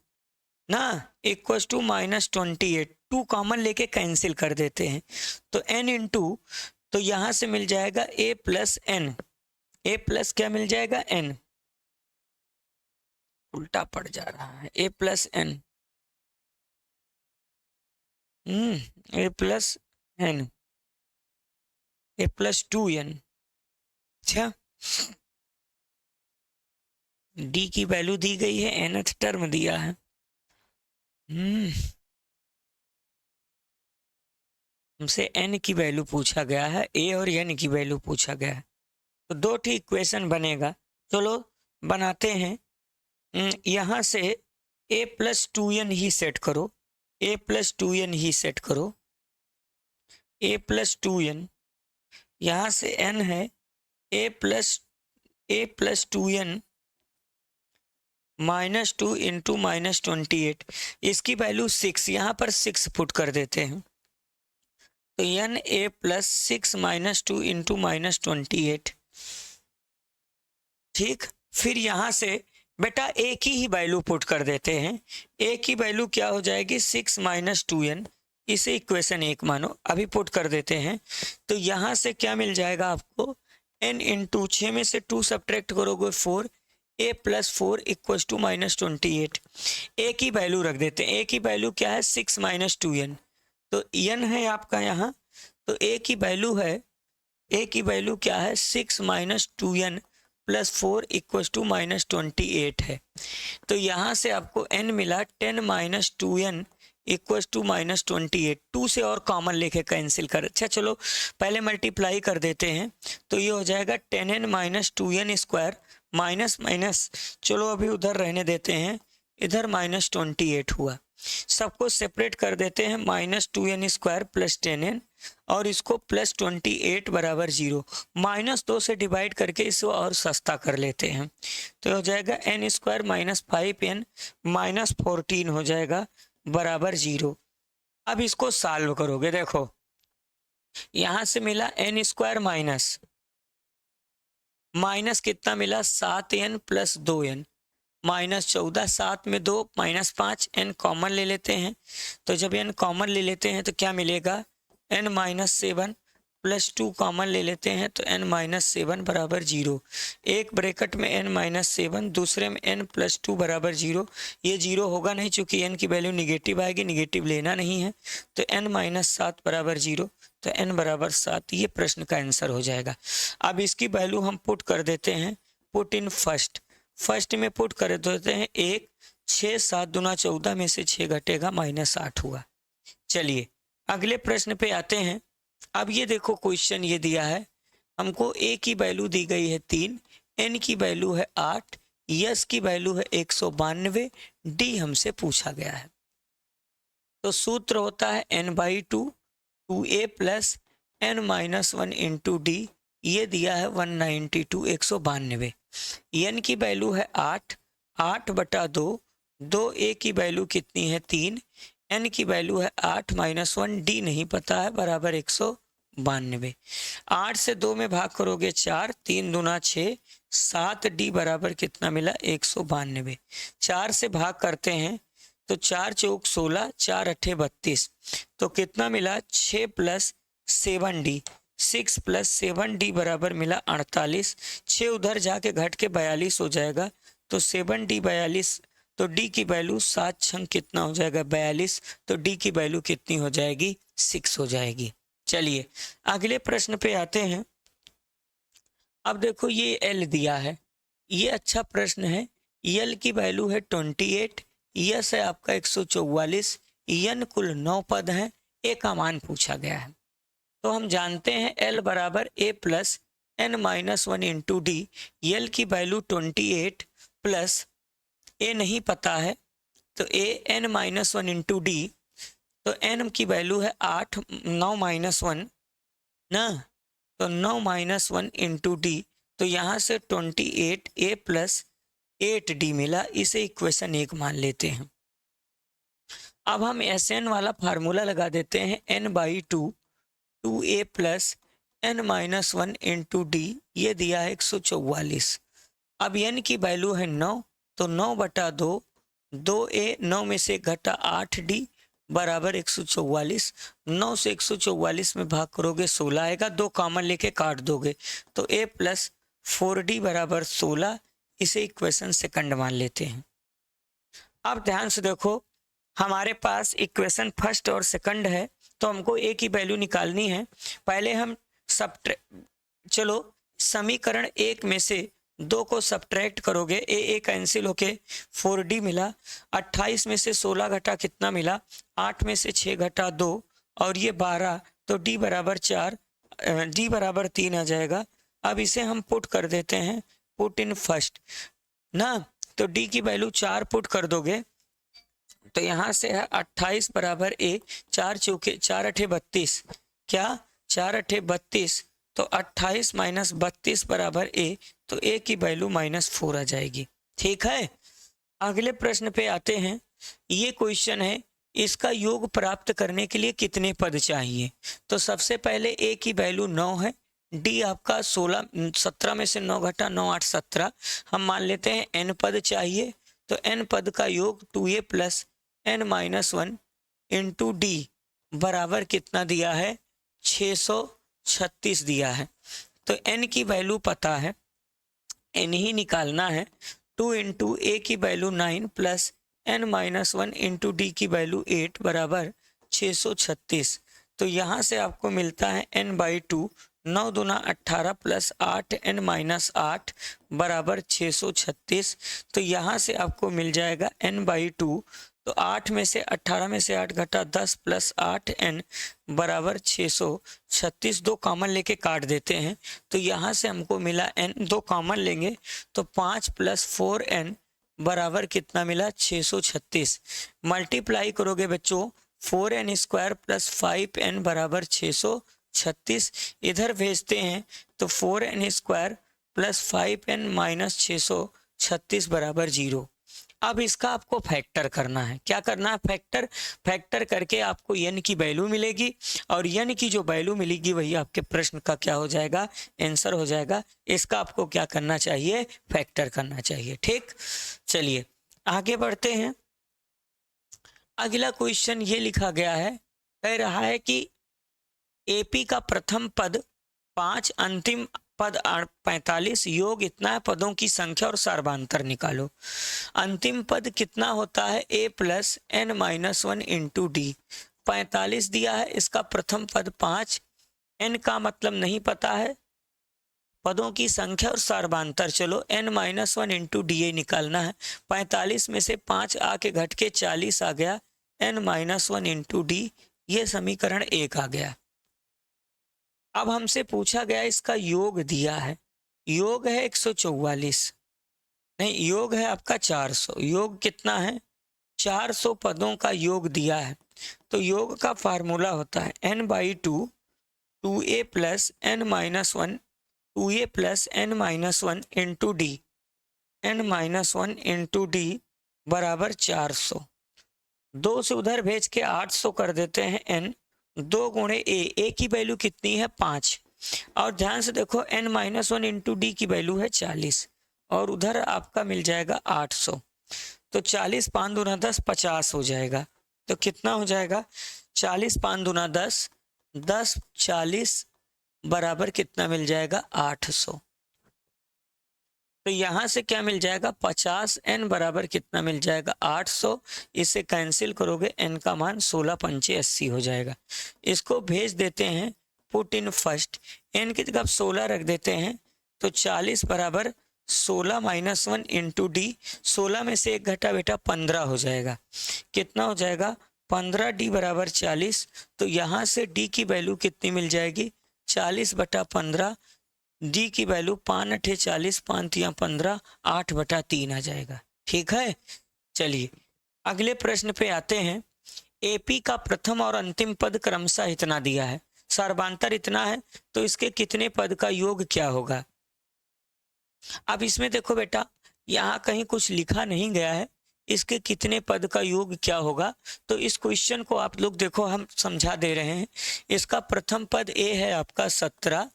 ना इक्वल टू -28, 2 कॉमन लेके कैंसिल कर देते हैं तो n इंटू, तो यहां से मिल जाएगा a plus N, a plus क्या मिल जाएगा n, उल्टा पड़ जा रहा है, a plus N, a plus N, a plus 2n। अच्छा, d की वैल्यू दी गई है, nth टर्म दिया है। हमसे n की वैल्यू पूछा गया है, a और n की वैल्यू पूछा गया है, तो दो ठीक इक्वेशन बनेगा। चलो बनाते हैं। यहाँ से a plus 2n he set करो, a plus 2n he set करो, a प्लस 2n, यहाँ से n है a प्लस 2n -2 इंटू -28, इसकी वैल्यू 6, यहाँ पर 6 पुट कर देते हैं तो n a प्लस 6 -2 इंटू -28। ठीक, फिर यहाँ से बेटा a की ही वैल्यू पुट कर देते हैं, a की वैल्यू क्या हो जाएगी 6 - 2n, इसे इक्वेशन 1 मानो, अभी पुट कर देते हैं तो यहाँ से क्या मिल जाएगा आपको n इंटू 6 में से 2 सब्ट्रैक्ट करोगे 4, a plus 4 equal to -28। a की वैल्यू रख देते हैं, a की वैल्यू क्या है 6 - 2n, तो n है आपका यहाँ, तो a की वैल्यू है, a की वैल्यू क्या है 6 - 2n प्लस 4 इक्वल टू -28 है। तो यहाँ से आपको n मिला 10 - 2n इक्वल टू -28, 2 से और कॉमन लेके कैंसिल कर, अच्छा चलो पहले मल्टीप्लाई कर देते हैं तो ये हो जाएगा 10n - 2n square minus minus, चलो अभी उधर रहने देते हैं, इधर -28 हुआ, सबको सेपरेट कर देते हैं, -2n स्क्वायर प्लस 10n और इसको प्लस 28 बराबर 0, -2 से डिवाइड करके इसको और सस्ता कर लेते हैं तो हो जाएगा n स्क्वायर -5n -14 हो जाएगा बराबर 0। अब इसको सॉल्व करोगे, देखो यहां से मिला n स्क्वायर माइनस कितना मिला 7n प्लस 2n -14, 7 में 2 -5, n कॉमन ले लेते हैं तो जब n कॉमन ले लेते हैं तो क्या मिलेगा n -7 प्लस 2 कॉमन ले लेते हैं तो n -7 बराबर 0, एक ब्रैकेट में n -7 दूसरे में n प्लस 2 बराबर 0, ये 0 होगा नहीं चूंकि n की वैल्यू निगेटिव आएगी, निगेटिव लेना नहीं है तो n -7 बराबर 0, तो n बराबर 7, ये प्रश्न का आंसर हो जाएगा। अब इसकी वैल्यू हम पुट कर देते हैं, पुट इन फर्स्ट में पुट कर देते हैं 1, 6 7 दूना 14 में से 6 घटेगा -8 हुआ। चलिए अगले प्रश्न पे आते हैं। अब ये देखो क्वेश्चन ये दिया है हमको, a की वैल्यू दी गई है 3, n की वैल्यू है 8, यस की वैल्यू है 192, d हमसे पूछा गया है। तो सूत्र होता है n/2 2a plus n - 1 into D, ये दिया है 192 192, n की वैल्यू है 8, 8/2, 2a की वैल्यू कितनी है 3, n की वैल्यू है 8 - 1, d नहीं पता है बराबर 192, 8 से 2 में भाग करोगे 4, 3 दूना 6, 7d बराबर कितना मिला 192, 4 से भाग करते हैं तो 4 चौक 16, 4 अट्ठे 32, तो कितना मिला 6 प्लस 7d, 6 प्लस 7d बराबर मिला 48, 6 उधर जाके घट के 42 हो जाएगा तो 7d 42, तो d की वैल्यू 7 छंग कितना हो जाएगा 42, तो d की वैल्यू कितनी हो जाएगी 6 हो जाएगी। चलिए अगले प्रश्न पे आते हैं। अब देखो ये l दिया है, ये अच्छा प्रश्न है, l की वैल्यू है 28, यस है आपका 144, n कुल 9 पद हैं, a का मान पूछा गया है। तो हम जानते हैं l बराबर a plus n -1 into D, l की वैल्यू 28 प्लस a नहीं पता है तो a n -1 इंटू डी, तो n की वैल्यू है 8, 9 -1 ना, तो 9 -1 इंटू डी, तो यहाँ से 28 a प्लस 8d मिला, इसे इक्वेशन 1 मान लेते हैं। अब हम Sn वाला फार्मूला लगा देते हैं, n/2 2a plus n-1 into D, ये दिया है 144। अब n की वैल्यू है 9, तो 9/2, 2a, 9 में से घटा 8d बराबर 144। 9 से 144 में भाग करोगे 16 आएगा, 2 कॉमन लेके काट दोगे तो a प्लस 4d बराबर 16। इसे इक्वेशन सेकंड मान लेते हैं। अब ध्यान से देखो, हमारे पास इक्वेशन फर्स्ट और सेकंड है, तो हमको a की वैल्यू निकालनी है। पहले हम चलो समीकरण 1 में से 2 को सब्ट्रैक्ट करोगे, ए कैंसिल होके 4d मिला। 28 में से 16 घटा कितना मिला, 8 में से 6 घटा 2 और ये 12, तो d बराबर 4, d बराबर 3 आ जाएगा। अब इसे हम पुट कर देते हैं, पुट इन फर्स्ट ना, तो d की वैल्यू 4 पुट कर दोगे तो यहाँ से है 28 बराबर a, 4 चौके 4 अठे 32, क्या 4 अठे 32, तो 28 माइनस 32 बराबर a, तो a की वैल्यू -4 आ जाएगी। ठीक है, अगले प्रश्न पे आते हैं। ये क्वेश्चन है, इसका योग प्राप्त करने के लिए कितने पद चाहिए। तो सबसे पहले a की वैल्यू 9 है, d आपका 17 में से 9 घटा 9 8 17, हम मान लेते हैं n पद चाहिए, तो n पद का योग 2a plus n-1 into D बराबर कितना दिया है, 636 दिया है। तो n की वैल्यू पता है, n ही निकालना है। 2 इंटू ए की value 9 plus n-1 into D की वैल्यू 8 बराबर 636। तो यहाँ से आपको मिलता है n/2, 9 दूना 18 प्लस 8 n-8 बराबर 636। तो यहाँ से आपको मिल जाएगा n/2, तो 8 में से 18 में से 8 घटा 10 प्लस 8n बराबर 636। 2 कॉमन लेके काट देते हैं, तो यहाँ से हमको मिला n, 2 कॉमन लेंगे तो 5 प्लस 4n बराबर कितना मिला, 636। मल्टीप्लाई करोगे बच्चों, 4n स्क्वायर प्लस 5n बराबर 636, इधर भेजते हैं तो 4n square plus 5n minus 636 बराबर 0। अब इसका आपको फैक्टर करना है। क्या करना है, फैक्टर करके आपको n की वैल्यू मिलेगी, और n की जो वैल्यू मिलेगी वही आपके प्रश्न का क्या हो जाएगा, आंसर हो जाएगा। इसका आपको क्या करना चाहिए, फैक्टर करना चाहिए। ठीक, चलिए आगे बढ़ते हैं। अगला क्वेश्चन ये लिखा गया है, कह रहा है कि एपी का प्रथम पद 5, अंतिम पद 45, योग इतना है, पदों की संख्या और सार्वधातुक निकालो। अंतिम पद कितना होता है, a plus n-1 into D. 45 दिया है, इसका प्रथम पद 5, n का मतलब नहीं पता है, पदों की संख्या और सार्वधातुक, चलो n-1 इंटू डी निकालना है। 45 में से 5 आके घट के 40 आ गया, n-1 इंटू डी, ये समीकरण 1 आ गया। अब हमसे पूछा गया, इसका योग दिया है, योग है 144, नहीं योग है आपका 400। योग कितना है, 400 पदों का योग दिया है। तो योग का फार्मूला होता है n/2, 2a plus n-1, 2a plus n-1 into D, n-1 into D बराबर 400। 2 से उधर भेज के 800 कर देते हैं n, 2 गुणे a की वैल्यू कितनी है, 5। और ध्यान से देखो n-1 इंटू डी की वैल्यू है 40, और उधर आपका मिल जाएगा 800, तो 40 5 दूना 10, 50 हो जाएगा। तो कितना हो जाएगा, 40 5 दूना 10, 10 40 बराबर कितना मिल जाएगा, 800। तो यहाँ से क्या मिल जाएगा, 50n बराबर कितना मिल जाएगा, 800। इसे कैंसिल करोगे, n का मान 16 पंचे 80 हो जाएगा। इसको भेज देते हैं, पुट इन फर्स्ट, n की जगह 16 रख देते हैं, तो 40 बराबर 16 माइनस 1 इंटू डी। 16 में से 1 घटा बेटा 15 हो जाएगा, कितना हो जाएगा, 15d बराबर 40। तो यहाँ से d की वैल्यू कितनी मिल जाएगी, 40/15, डी की वैल्यू 5 अठे 40, 5 तिया 15, 8/3 आ जाएगा। ठीक है, चलिए अगले प्रश्न पे आते हैं। एपी का प्रथम और अंतिम पद क्रमशः इतना दिया है, सार्वधातुक इतना है, तो इसके कितने पद का योग क्या होगा। अब इसमें देखो बेटा, यहाँ कहीं कुछ लिखा नहीं गया है, इसके कितने पद का योग क्या होगा। तो इस क्वेश्चन को आप लोग देखो हम समझा दे रहे हैं। इसका प्रथम पद ए है आपका 17,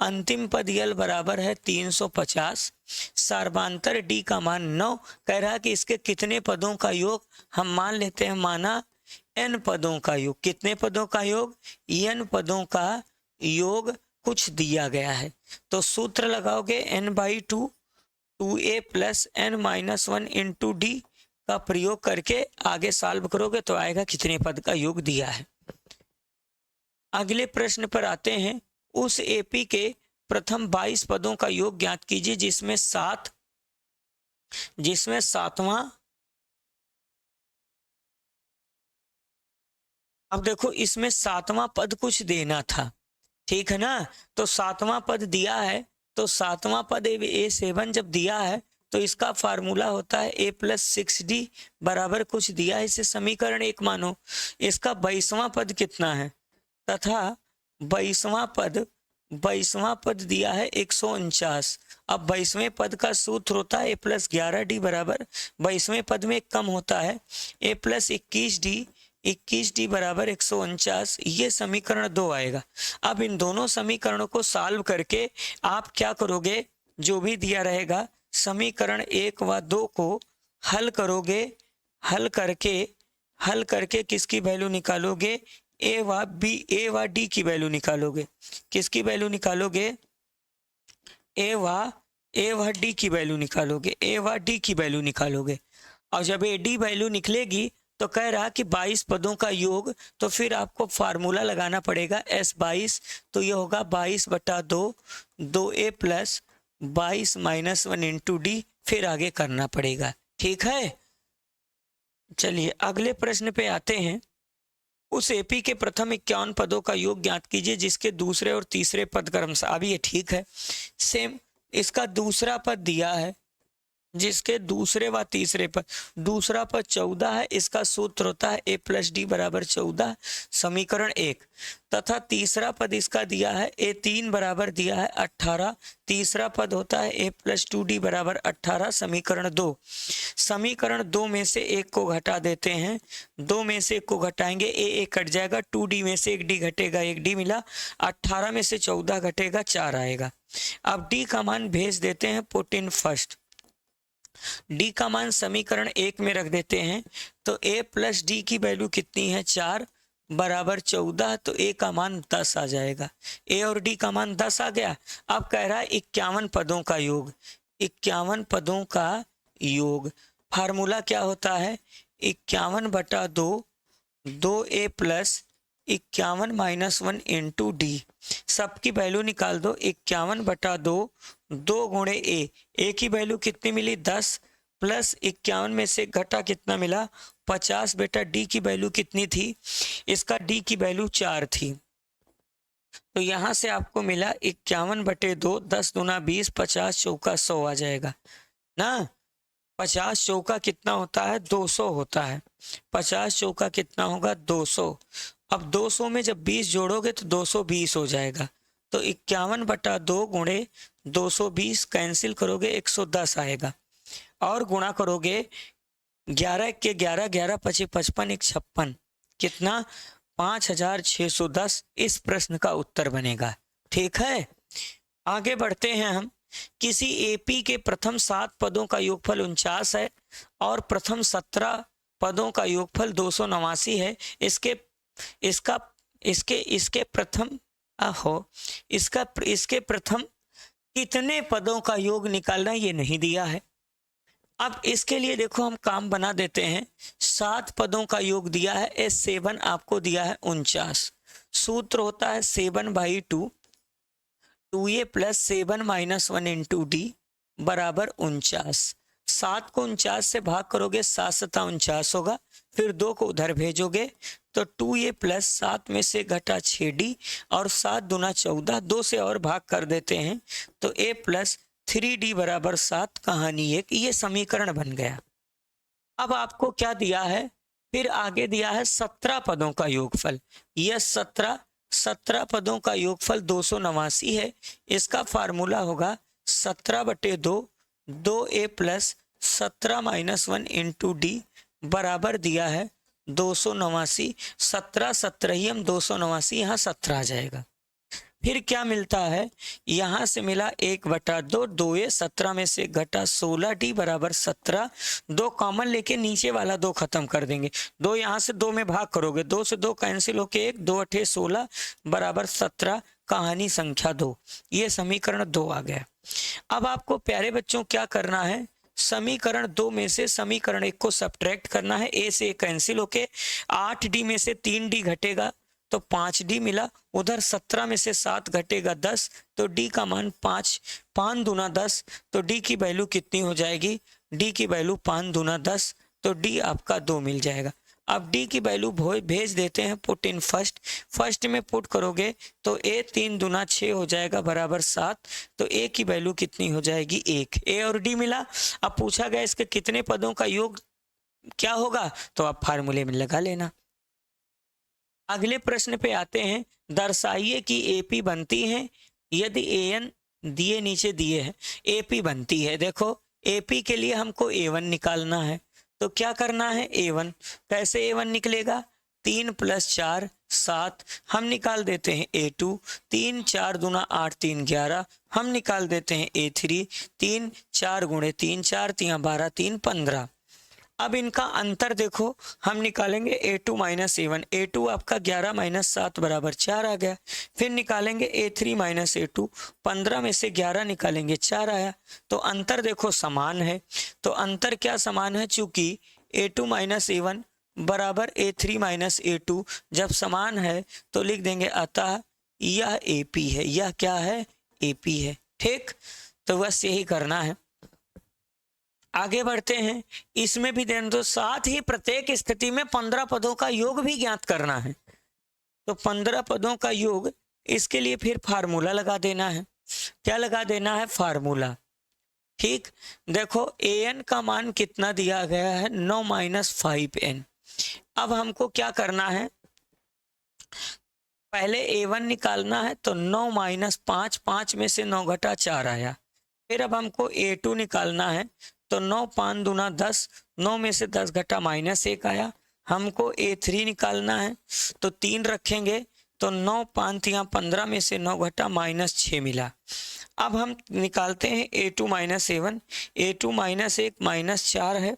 अंतिम पद यल बराबर है 350, सार्वधातुक डी का मान 9। कह रहा है कि इसके कितने पदों का योग, हम मान लेते हैं माना n पदों का योग। कितने पदों का योग, n पदों का योग कुछ दिया गया है। तो सूत्र लगाओगे n/2 2a plus n-1 into D का प्रयोग करके आगे सॉल्व करोगे तो आएगा कितने पद का योग दिया है। अगले प्रश्न पर आते हैं। उस एपी के प्रथम 22 पदों का योग ज्ञात कीजिए जिसमें सातवां, अब देखो इसमें सातवां पद कुछ देना था, ठीक है ना। तो सातवां पद दिया है, तो सातवां पद A7 जब दिया है तो इसका फार्मूला होता है a प्लस 6d बराबर कुछ दिया है, इसे समीकरण 1 मानो। इसका 22वां पद कितना है, तथा 22वां पद दिया है 149। अब 22वें पद का सूत्र होता है a प्लस 11d बराबर 22वें पद में कम होता है a प्लस 21d बराबर 149। ये समीकरण 2 आएगा। अब इन दोनों समीकरणों को सॉल्व करके आप क्या करोगे, जो भी दिया रहेगा समीकरण 1 व 2 को हल करोगे। हल करके किसकी वैल्यू निकालोगे, ए व डी की वैल्यू निकालोगे। किसकी वैल्यू निकालोगे, ए व डी की वैल्यू निकालोगे। ए व डी की वैल्यू निकालोगे। और जब ए डी वैल्यू निकलेगी तो कह रहा कि 22 पदों का योग, तो फिर आपको फार्मूला लगाना पड़ेगा S22। तो ये होगा 22/2 2a प्लस 22-1 इंटू डी, फिर आगे करना पड़ेगा, ठीक है। चलिए अगले प्रश्न पे आते हैं। उस एपी के प्रथम 51 पदों का योग ज्ञात कीजिए जिसके दूसरे और तीसरे पद क्रमशः। अब ये ठीक है, सेम इसका दूसरा पद दिया है जिसके दूसरे व तीसरे पद, दूसरा पद 14 है, इसका सूत्र होता है a प्लस डी बराबर 14 समीकरण 1, तथा तीसरा पद इसका दिया है a3 बराबर दिया है 18, तीसरा पद होता है a प्लस 2d बराबर 18 समीकरण 2। समीकरण 2 में से एक को घटा देते हैं, 2 में से एक को घटाएंगे a कट जाएगा, 2d में से 1d घटेगा 1d मिला, 18 में से 14 घटेगा 4 आएगा। अब d का मान भेज देते हैं पुट इन फर्स्ट। d का मान समीकरण 1 में रख देते हैं, तो a प्लस डी की वैल्यू कितनी है 4 बराबर 14, तो a का मान 10 आ जाएगा। a और d का मान 10 आ गया। अब कह रहा है 51 पदों का योग, 51 पदों का योग। फार्मूला क्या होता है, 51/2 2a प्लस 51-1 इंटू डी। सबकी वैल्यू निकाल दो। 51/2 2 गुणे ए की वैल्यू कितनी मिली 10, प्लस 51 में से घटा कितना मिला 50। बेटा डी की वैल्यू कितनी थी, इसका डी की वैल्यू 4 थी, तो यहां से आपको मिला 51/2 10 दूना 20 50 चौका 100 आ जाएगा ना। 50 चौका कितना होता है 200 होता है, 50 चौका कितना होगा 200। अब 200 में जब 20 जोड़ोगे तो 220 हो जाएगा, तो 51/2 गुणे 220 कैंसिल करोगे 110 आएगा, और गुणा करोगे 11 के 11 11 25 55 1 56 कितना 5610। इस प्रश्न का उत्तर बनेगा, ठीक है। आगे बढ़ते हैं हम। किसी एपी के प्रथम 7 पदों का योगफल 49 है और प्रथम 17 पदों का योगफल 289 है। इसके प्रथम कितने पदों का योग निकालना ये नहीं दिया है। अब इसके लिए देखो हम काम बना देते हैं। 7 पदों का योग दिया है, S7 आपको दिया है 49। सूत्र होता है 7/2 2a प्लस 7-1 इंटू डी बराबर 49। 7 को 49 से भाग करोगे 7 7 49 होगा, फिर 2 को उधर भेजोगे तो 2a प्लस 7 में से घटा 6d और 7 दूना 14, 2 से और भाग कर देते हैं तो a प्लस 3d बराबर 7 कहानी 1। ये समीकरण बन गया। अब आपको क्या दिया है, फिर आगे दिया है 17 पदों का योगफल। यह 17 पदों का योगफल 289 है। इसका फार्मूला होगा 17/2 2a प्लस 17-1 इंटू डी बराबर दिया है 289। 17 17 289, यहाँ 17 आ जाएगा। फिर क्या मिलता है, यहां से मिला 1/2, 2 ये 17 में से घटा 16, डी बराबर 17। 2 कॉमन लेके नीचे वाला 2 खत्म कर देंगे, 2 यहाँ से 2 में भाग करोगे, 2 से 2 कैंसिल होके 1, 2 अठे 16 बराबर 17, कहानी संख्या 2। ये समीकरण 2 आ गया। अब आपको प्यारे बच्चों क्या करना है, समीकरण 2 में से समीकरण 1 को सब्ट्रैक्ट करना है। ए से कैंसिल होके 8D में से 3D घटेगा तो 5D मिला, उधर 17 में से 7 घटेगा 10, तो D का मान 5, 5 दूना 10, तो D की वैल्यू कितनी हो जाएगी, D की वैल्यू 5 दूना 10, तो D आपका 2 मिल जाएगा। अब D की वैल्यू भेज देते हैं पुट इन फर्स्ट में पुट करोगे तो A 3 दूना 6 हो जाएगा बराबर 7, तो A की वैल्यू कितनी हो जाएगी 1। A और D मिला। अब पूछा गया इसके कितने पदों का योग क्या होगा, तो आप फार्मूले में लगा लेना। अगले प्रश्न पे आते हैं, दर्शाइए कि AP बनती है यदि AN दिए नीचे दिए हैं, AP बनती है। देखो AP के लिए हमको A1 निकालना है, तो क्या करना है A1, कैसे A1 निकलेगा, 3 + 4 7, हम निकाल देते हैं A2, 3 4 दूना 8 3 11, हम निकाल देते हैं A3, 3 4 गुणे 3 4 3 12 3 15। अब इनका अंतर देखो, हम निकालेंगे A2 - A1, A2 आपका 11 - 7 बराबर 4 आ गया। फिर निकालेंगे A3 - A2, 15 में से 11 निकालेंगे 4 आया, तो अंतर देखो समान है। तो अंतर क्या समान है, चूंकि A2 - A1 बराबर A3 - A2 जब समान है तो लिख देंगे अतः यह AP है, यह क्या है AP है। ठीक, तो बस यही करना है। आगे बढ़ते हैं, इसमें भी ध्यान दो, साथ ही प्रत्येक स्थिति में 15 पदों का योग भी ज्ञात करना है। तो 15 पदों का योग, इसके लिए फिर फार्मूला लगा देना है। क्या लगा देना है, फार्मूला। ठीक, देखो AN का मान कितना दिया गया है, 9 - 5N। अब हमको क्या करना है, पहले A1 निकालना है, तो 9 - 5, 5 में से 9 घटा 4 आया। फिर अब हमको A2 निकालना है, तो 9 5 दूना 10, 9 में से 10 घटा -1 आया। हमको A3 निकालना है, तो 3 रखेंगे, तो 9 5 3 15 में से 9 घटा -6 मिला। अब हम निकालते हैं A2 - A1, A2 - 1 -4 है,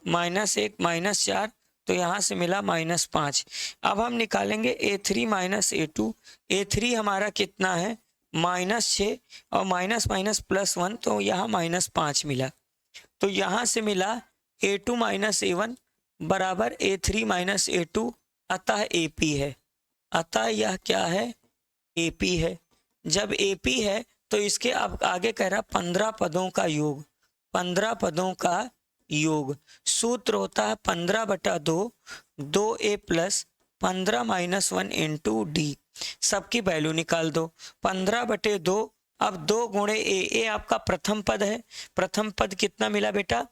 -1 -4, तो यहाँ से मिला -5। अब हम निकालेंगे A3 - A2, A3 हमारा कितना है -6, और माइनस माइनस +1, तो यहाँ -5 मिला। तो यहाँ से मिला A2 - A1 बराबर A3 - A2, अतः AP है, अतः यह क्या है AP है। जब AP है तो इसके अब आगे कह रहा 15 पदों का योग, 15 पदों का योग, सूत्र होता है 15/2, 2A + 15 - 1 × D। सबकी वैल्यू निकाल दो, 15/2, अब 2 गुणे A आपका प्रथम पद है, प्रथम पद कितना मिला बेटा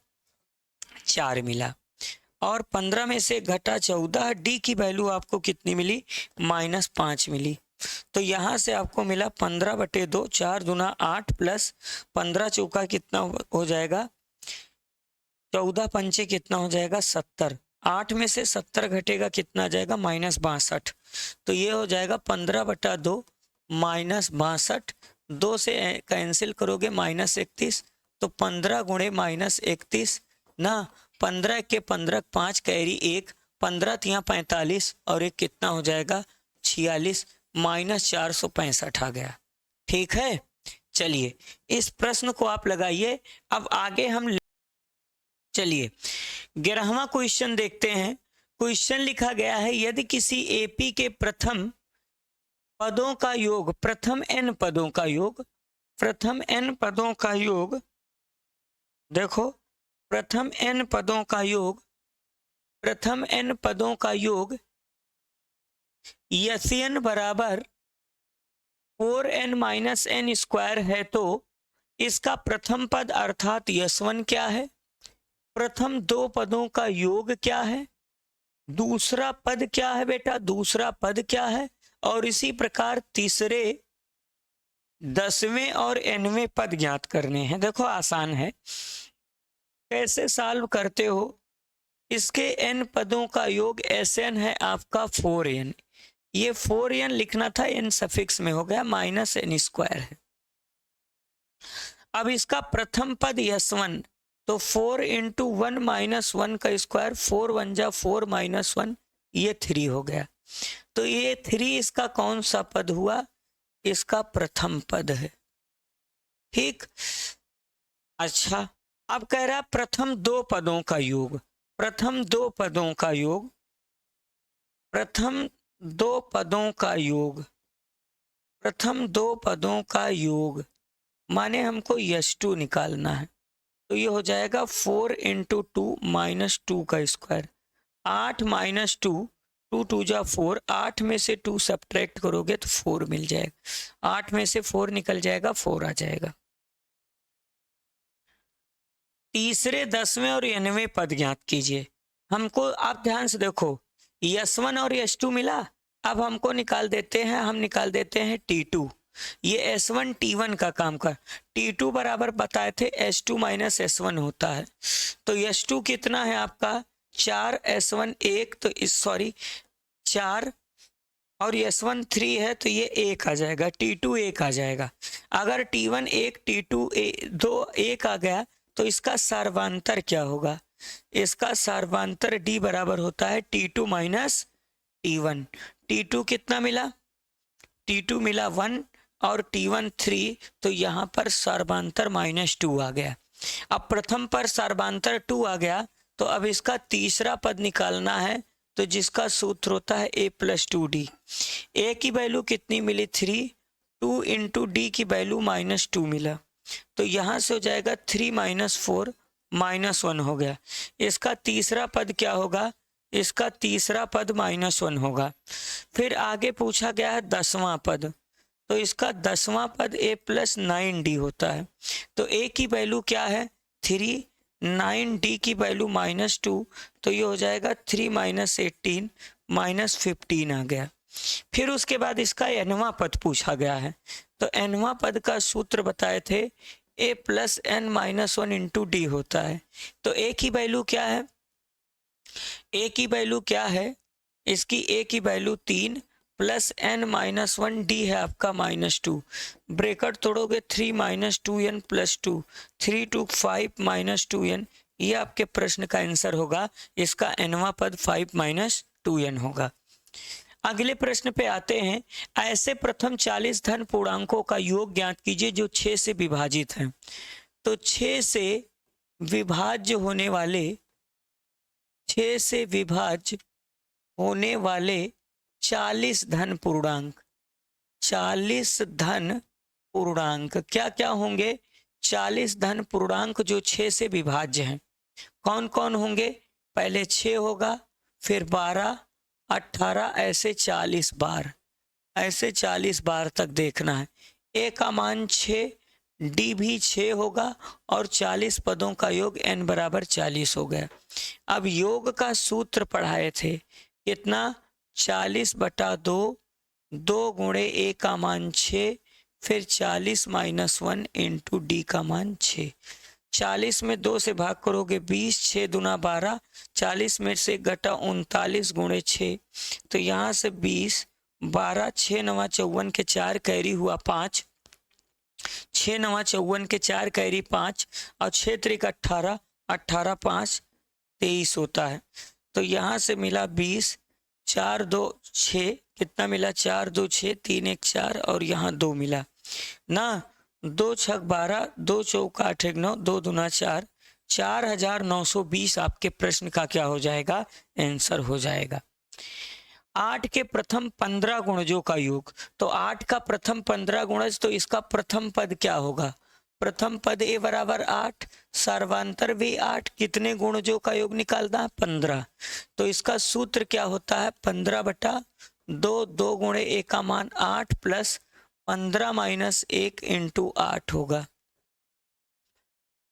4 मिला, और 15 में से घटा 14, D की वैल्यू आपको कितनी मिली -5 मिली। तो यहाँ से आपको मिला 15/2, 4 दूना 8 + 15 चौका कितना हो जाएगा 14 पंचे कितना हो जाएगा 70, 8 में से 70 घटेगा कितना आ जाएगा -62, तो ये हो जाएगा 15/2 -62, 2 से कैंसिल करोगे -31, तो 15 गुणे -31 ना, 15 के 15 5 कैरी 1, 15 तिया 45 और एक कितना हो जाएगा 46, -465 आ गया। ठीक है, चलिए इस प्रश्न को आप लगाइए। अब आगे हम चलिए 11वां क्वेश्चन देखते हैं। क्वेश्चन लिखा गया है, यदि किसी AP के प्रथम पदों का योग, प्रथम N पदों का योग, प्रथम N पदों का योग, देखो प्रथम N पदों का योग, प्रथम N पदों का योग यन बराबर 4n - n² है, तो इसका प्रथम पद अर्थात यस1 क्या है, प्रथम 2 पदों का योग क्या है, दूसरा पद क्या है बेटा, दूसरा पद क्या है, और इसी प्रकार तीसरे 10वें और nवें पद ज्ञात करने हैं। देखो आसान है, कैसे सॉल्व करते हो, इसके n पदों का योग Sn है आपका 4n। ये 4n लिखना था, n सफिक्स में हो गया, माइनस n स्क्वायर है। अब इसका प्रथम पद S1, तो 4 इंटू 1 माइनस 1 का स्क्वायर, 4 1 जा 4 माइनस 1, ये 3 हो गया। तो ये 3 इसका कौन सा पद हुआ? इसका प्रथम पद है। ठीक। अच्छा, अब कह रहा प्रथम दो पदों का योग। प्रथम दो पदों का योग, प्रथम दो पदों का योग, प्रथम दो पदों का योग माने हमको S2 निकालना है। तो ये हो जाएगा 4 इंटू 2 माइनस 2 का स्क्वायर, 8 माइनस 2, 2 2 जा 4, 8 में से 2 सब्ट्रैक्ट करोगे तो 4 मिल जाएगा, 8 में से 4 निकल जाएगा, 4 आ जाएगा। तीसरे 10वें और 90वें पद ज्ञात कीजिए। हमको आप ध्यान से देखो, S1 और S2 मिला। अब हमको निकाल देते हैं, हम निकाल देते हैं T2। ये S1 T1 का काम कर, T2 बराबर बताए थे S2 माइनस S1 होता है। तो S2 कितना है आपका 4, S1 1, तो इस सॉरी 4 और S1 3 है, तो ये 1 आ जाएगा, T2 1 आ जाएगा। अगर T1 1, T2 2 1 आ गया तो इसका सार्वांतर क्या होगा? इसका सार्वांतर D बराबर होता है T2 माइनस T1। T2 कितना मिला? T2 मिला 1 और T1 3, तो यहाँ पर सार्वांतर -2 आ गया। अब प्रथम पर सार्वांतर 2 आ गया, तो अब इसका तीसरा पद निकालना है, तो जिसका सूत्र होता है a प्लस 2d। a की वैल्यू कितनी मिली 3, 2 इंटू डी की वैल्यू -2 मिला, तो यहाँ से हो जाएगा 3 माइनस 4 -1 हो गया। इसका तीसरा पद क्या होगा? इसका तीसरा पद -1 होगा। फिर आगे पूछा गया है 10वां पद, तो इसका 10वां पद a प्लस 9d होता है। तो a की वैल्यू क्या है 3, 9d की वैल्यू -2, तो ये हो जाएगा 3 माइनस 18 -15 आ गया। फिर उसके बाद इसका nवां पद पूछा गया है, तो nवां पद का सूत्र बताए थे a plus n minus 1 into D होता है। तो a की वैल्यू क्या है? a की वैल्यू क्या है? इसकी a की value 3 plus n minus 1, D है आपका -2। ब्रेकेट तोड़ोगे 3 minus 2n plus 2, 3 2 5 minus 2n, ये आपके प्रश्न का आंसर होगा। इसका nवां पद 5 माइनस 2n होगा। अगले प्रश्न पे आते हैं। ऐसे प्रथम 40 धन पूर्णांकों का योग ज्ञात कीजिए जो 6 से विभाजित हैं। तो 6 से विभाज्य होने वाले, 6 से विभाज्य होने वाले 40 धन पूर्णांक, 40 धन पूर्णांक क्या क्या होंगे? 40 धन पूर्णांक जो 6 से विभाज्य हैं, कौन कौन होंगे? पहले 6 होगा, फिर 12, 18, ऐसे 40 बार, ऐसे 40 बार तक देखना है। a का मान 6, d भी 6 होगा और 40 पदों का योग n बराबर 40 हो गया। अब योग का सूत्र पढ़ाए थे, कितना? 40/2, 2 गुणे a का मान 6, फिर 40 माइनस 1 इंटू डी का मान 6। 40 में 2 से भाग करोगे 20, 6 दूना 12, 40 में से घटा 39 गुणे 6, तो यहाँ से 20, 12, 6 9 54 के 4 कैरी हुआ 5, 6 9 54 के 4 कैरी 5 और 6 त्रिक 18, 18 5 23 होता है। तो यहाँ से मिला 20, 4 2 6, कितना मिला? 4 2 6, 3 1 4 और यहाँ 2 मिला ना। 2 6 12, 2 चौका 8 1 9, 2 दूना 4, 4920 आपके प्रश्न का क्या हो जाएगा? आंसर हो जाएगा। 8 के प्रथम 15 गुणजों का योग, तो 8 का प्रथम 15 गुणज, तो इसका प्रथम पद क्या होगा? प्रथम पद a बराबर 8, सर्वांतर भी 8, कितने गुणजों का योग निकालना है? 15। तो इसका सूत्र क्या होता है? 15/2, 2 गुणे a का मान 8 प्लस 15 माइनस 1 इंटू 8 होगा।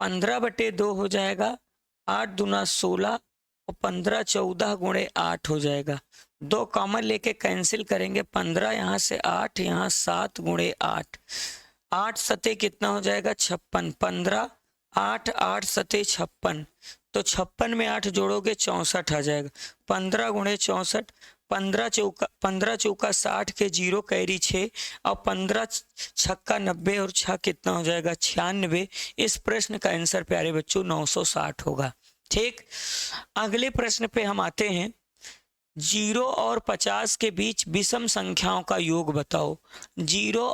15/2 हो जाएगा, 8 दूना 16 और 15 14 गुणे 8 हो जाएगा। 2 कॉमन लेके कैंसिल करेंगे, 15 यहाँ से 8, यहाँ 7 गुणे 8, 8 सते कितना हो जाएगा? 56। 15 8 8 सते 56, तो तो 56 में 8 जोड़ोगे 64 आ जाएगा। 15 गुणे 64, 15 चौका 60 के 0 कैरी 6 और 15 छक्का 90 और 6 कितना हो जाएगा 96। इस प्रश्न का आंसर प्यारे बच्चों 960 होगा। ठीक, अगले प्रश्न पे हम आते हैं। 0 और 50 के बीच विषम संख्याओं का योग बताओ। 0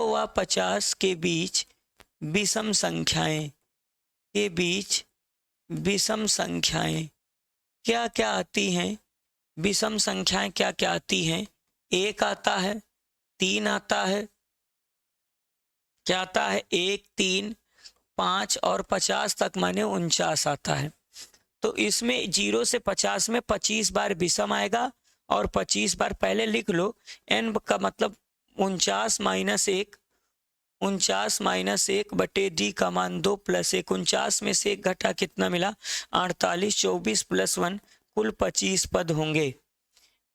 व 50 के बीच विषम संख्याएं के बीच विषम संख्याएं क्या क्या आती हैं? विषम संख्याएं क्या क्या आती हैं? 1 आता है, 3 आता है, क्या आता है 1, 3, 5 और 50 तक माने 49 आता है। तो इसमें 0 से 50 में 25 बार विषम आएगा और 25 बार पहले लिख लो। n का मतलब 49 माइनस 1, 49 माइनस 1 बटे d का मान 2 प्लस 1। 49 में से 1 घटा कितना मिला 48, 24 प्लस 1 कुल 25 पद होंगे।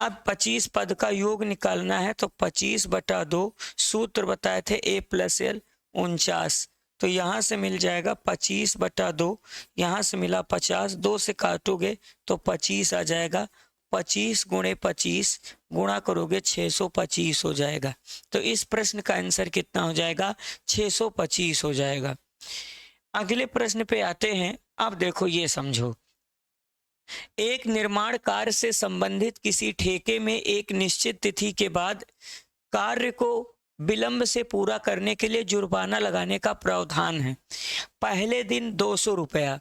अब 25 पद का योग निकालना है तो 25 बटा 2 सूत्र बताए थे a प्लस l 49। तो यहाँ से मिल जाएगा 25 बटा 2, यहाँ से मिला 50, 2 से काटोगे तो 25 आ जाएगा। 25 गुणे 25 गुणा करोगे 625 हो जाएगा। तो इस प्रश्न का आंसर कितना हो जाएगा 625 हो जाएगा। अगले प्रश्न पे आते हैं। अब देखो ये समझो, एक निर्माण कार्य से संबंधित किसी ठेके में एक निश्चित तिथि के बाद कार्य को विलंब से पूरा करने के लिए जुर्माना लगाने का प्रावधान है। पहले दिन 200 रुपया,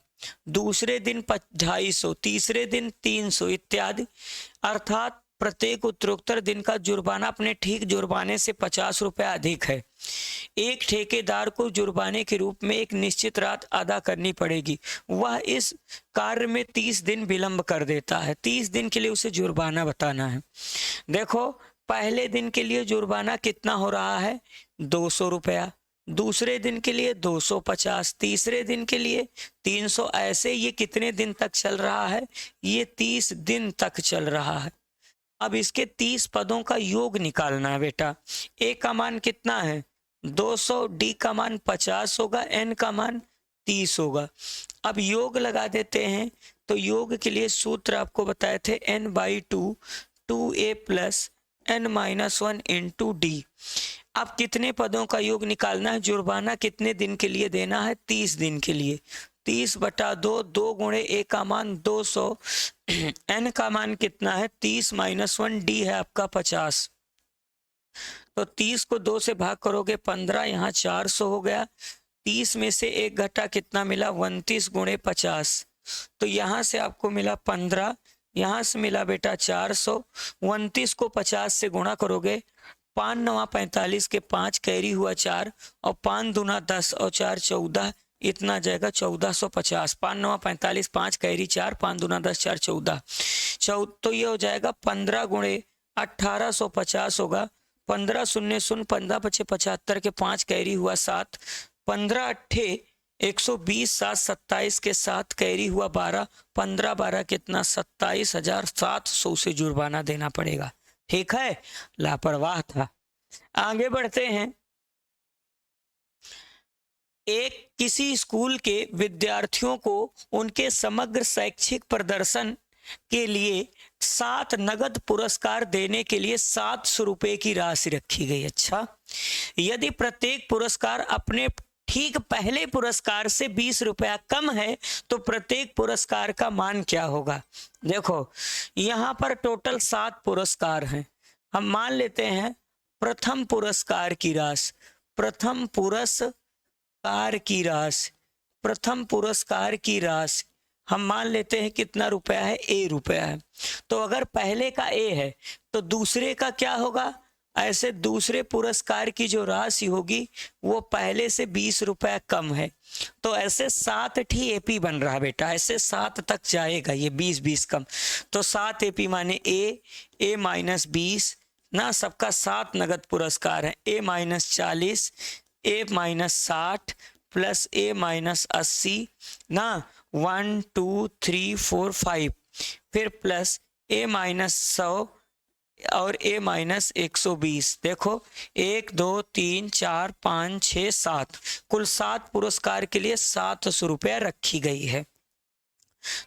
दूसरे दिन 250, तीसरे दिन 300 इत्यादि। अर्थात प्रत्येक उत्तरोत्तर दिन का जुर्माना अपने ठीक जुर्माने से 50 रुपया अधिक है। एक ठेकेदार को जुर्माने के रूप में एक निश्चित रात अदा करनी पड़ेगी। वह इस कार्य में 30 दिन विलंब कर देता है। 30 दिन के लिए उसे जुर्माना बताना है। देखो, पहले दिन के लिए जुर्माना कितना हो रहा है 200 रुपया, दूसरे दिन के लिए 250, तीसरे दिन के लिए 300। ऐसे ये कितने दिन तक चल रहा है? ये 30 दिन तक चल रहा है। अब इसके 30 पदों का योग निकालना है बेटा। ए का मान कितना है 200, डी का मान 50 होगा, एन का मान 30 होगा। अब योग लगा देते हैं। तो योग के लिए सूत्र आपको बताए थे n/2 2a plus n-1 into D. अब कितने पदों का योग निकालना है? जुर्माना कितने दिन के लिए देना है? 30 दिन के लिए। 30 बटा 2, 2 गुणे ए का मान 200, एन का मान कितना है 30 माइनस 1, डी है आपका 50। तो 30 को 2 से भाग करोगे 15, यहाँ 400 हो गया। 30 में से 1 घटा कितना मिला 29 गुणे 50। तो यहाँ से आपको मिला 15, यहाँ से मिला बेटा 400। 29 को 50 से गुणा करोगे, 5 9 45 के 5 कैरी हुआ 4 और 5 दूना 10 और 4 14, इतना जाएगा 1450। 5 9 45, 5 कैरी 4, 5 दूना 10, 4 14। तो ये हो जाएगा 15 गुणे 1850 होगा। 15 शून्य शून्य, 15 पचे 75 के 5 कैरी हुआ 7, 15 अट्ठे 120, 7 27 के 7 कैरी हुआ 12, 15 12 कितना 27,700 से जुर्माना देना पड़ेगा। ठीक है, लापरवाह था। आगे बढ़ते हैं। एक किसी स्कूल के विद्यार्थियों को उनके समग्र शैक्षिक प्रदर्शन के लिए 7 नगद पुरस्कार देने के लिए 700 रुपये की राशि रखी गई। अच्छा, यदि प्रत्येक पुरस्कार अपने ठीक पहले पुरस्कार से 20 रुपया कम है तो प्रत्येक पुरस्कार का मान क्या होगा? देखो, यहाँ पर टोटल 7 पुरस्कार हैं। हम मान लेते हैं प्रथम पुरस्कार की राशि, प्रथम पुरस्कार की राशि हम मान लेते हैं कितना रुपया है? A रुपया है। तो अगर पहले का A है तो दूसरे का क्या होगा? ऐसे दूसरे पुरस्कार की जो राशि होगी वो पहले से 20 रुपया कम है। तो ऐसे 7 ही AP बन रहा बेटा, ऐसे 7 तक जाएगा ये 20 कम। तो 7 AP माने A माइनस 20 ना, सबका 7 नगद पुरस्कार है। A minus 40, A minus 60 plus A minus 80 ना, 1 2 3 4 5, फिर प्लस A माइनस 100 और A माइनस 120। देखो 1 2 3 4 5 6 7, कुल 7 पुरस्कार के लिए 700 रुपया रखी गई है।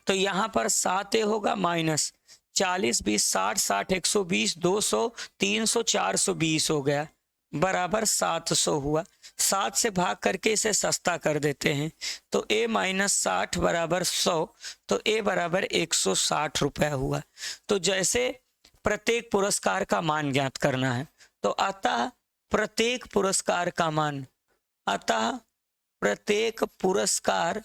तो यहाँ पर 7a होगा माइनस 40 20 60 60 120 200 300 420 हो गया बराबर 700 हुआ। 7 से भाग करके इसे सस्ता कर देते हैं तो a माइनस 60 बराबर 100, तो a बराबर 160 रुपया हुआ। तो जैसे प्रत्येक पुरस्कार का मान ज्ञात करना है तो अतः प्रत्येक पुरस्कार का मान, अतः प्रत्येक पुरस्कार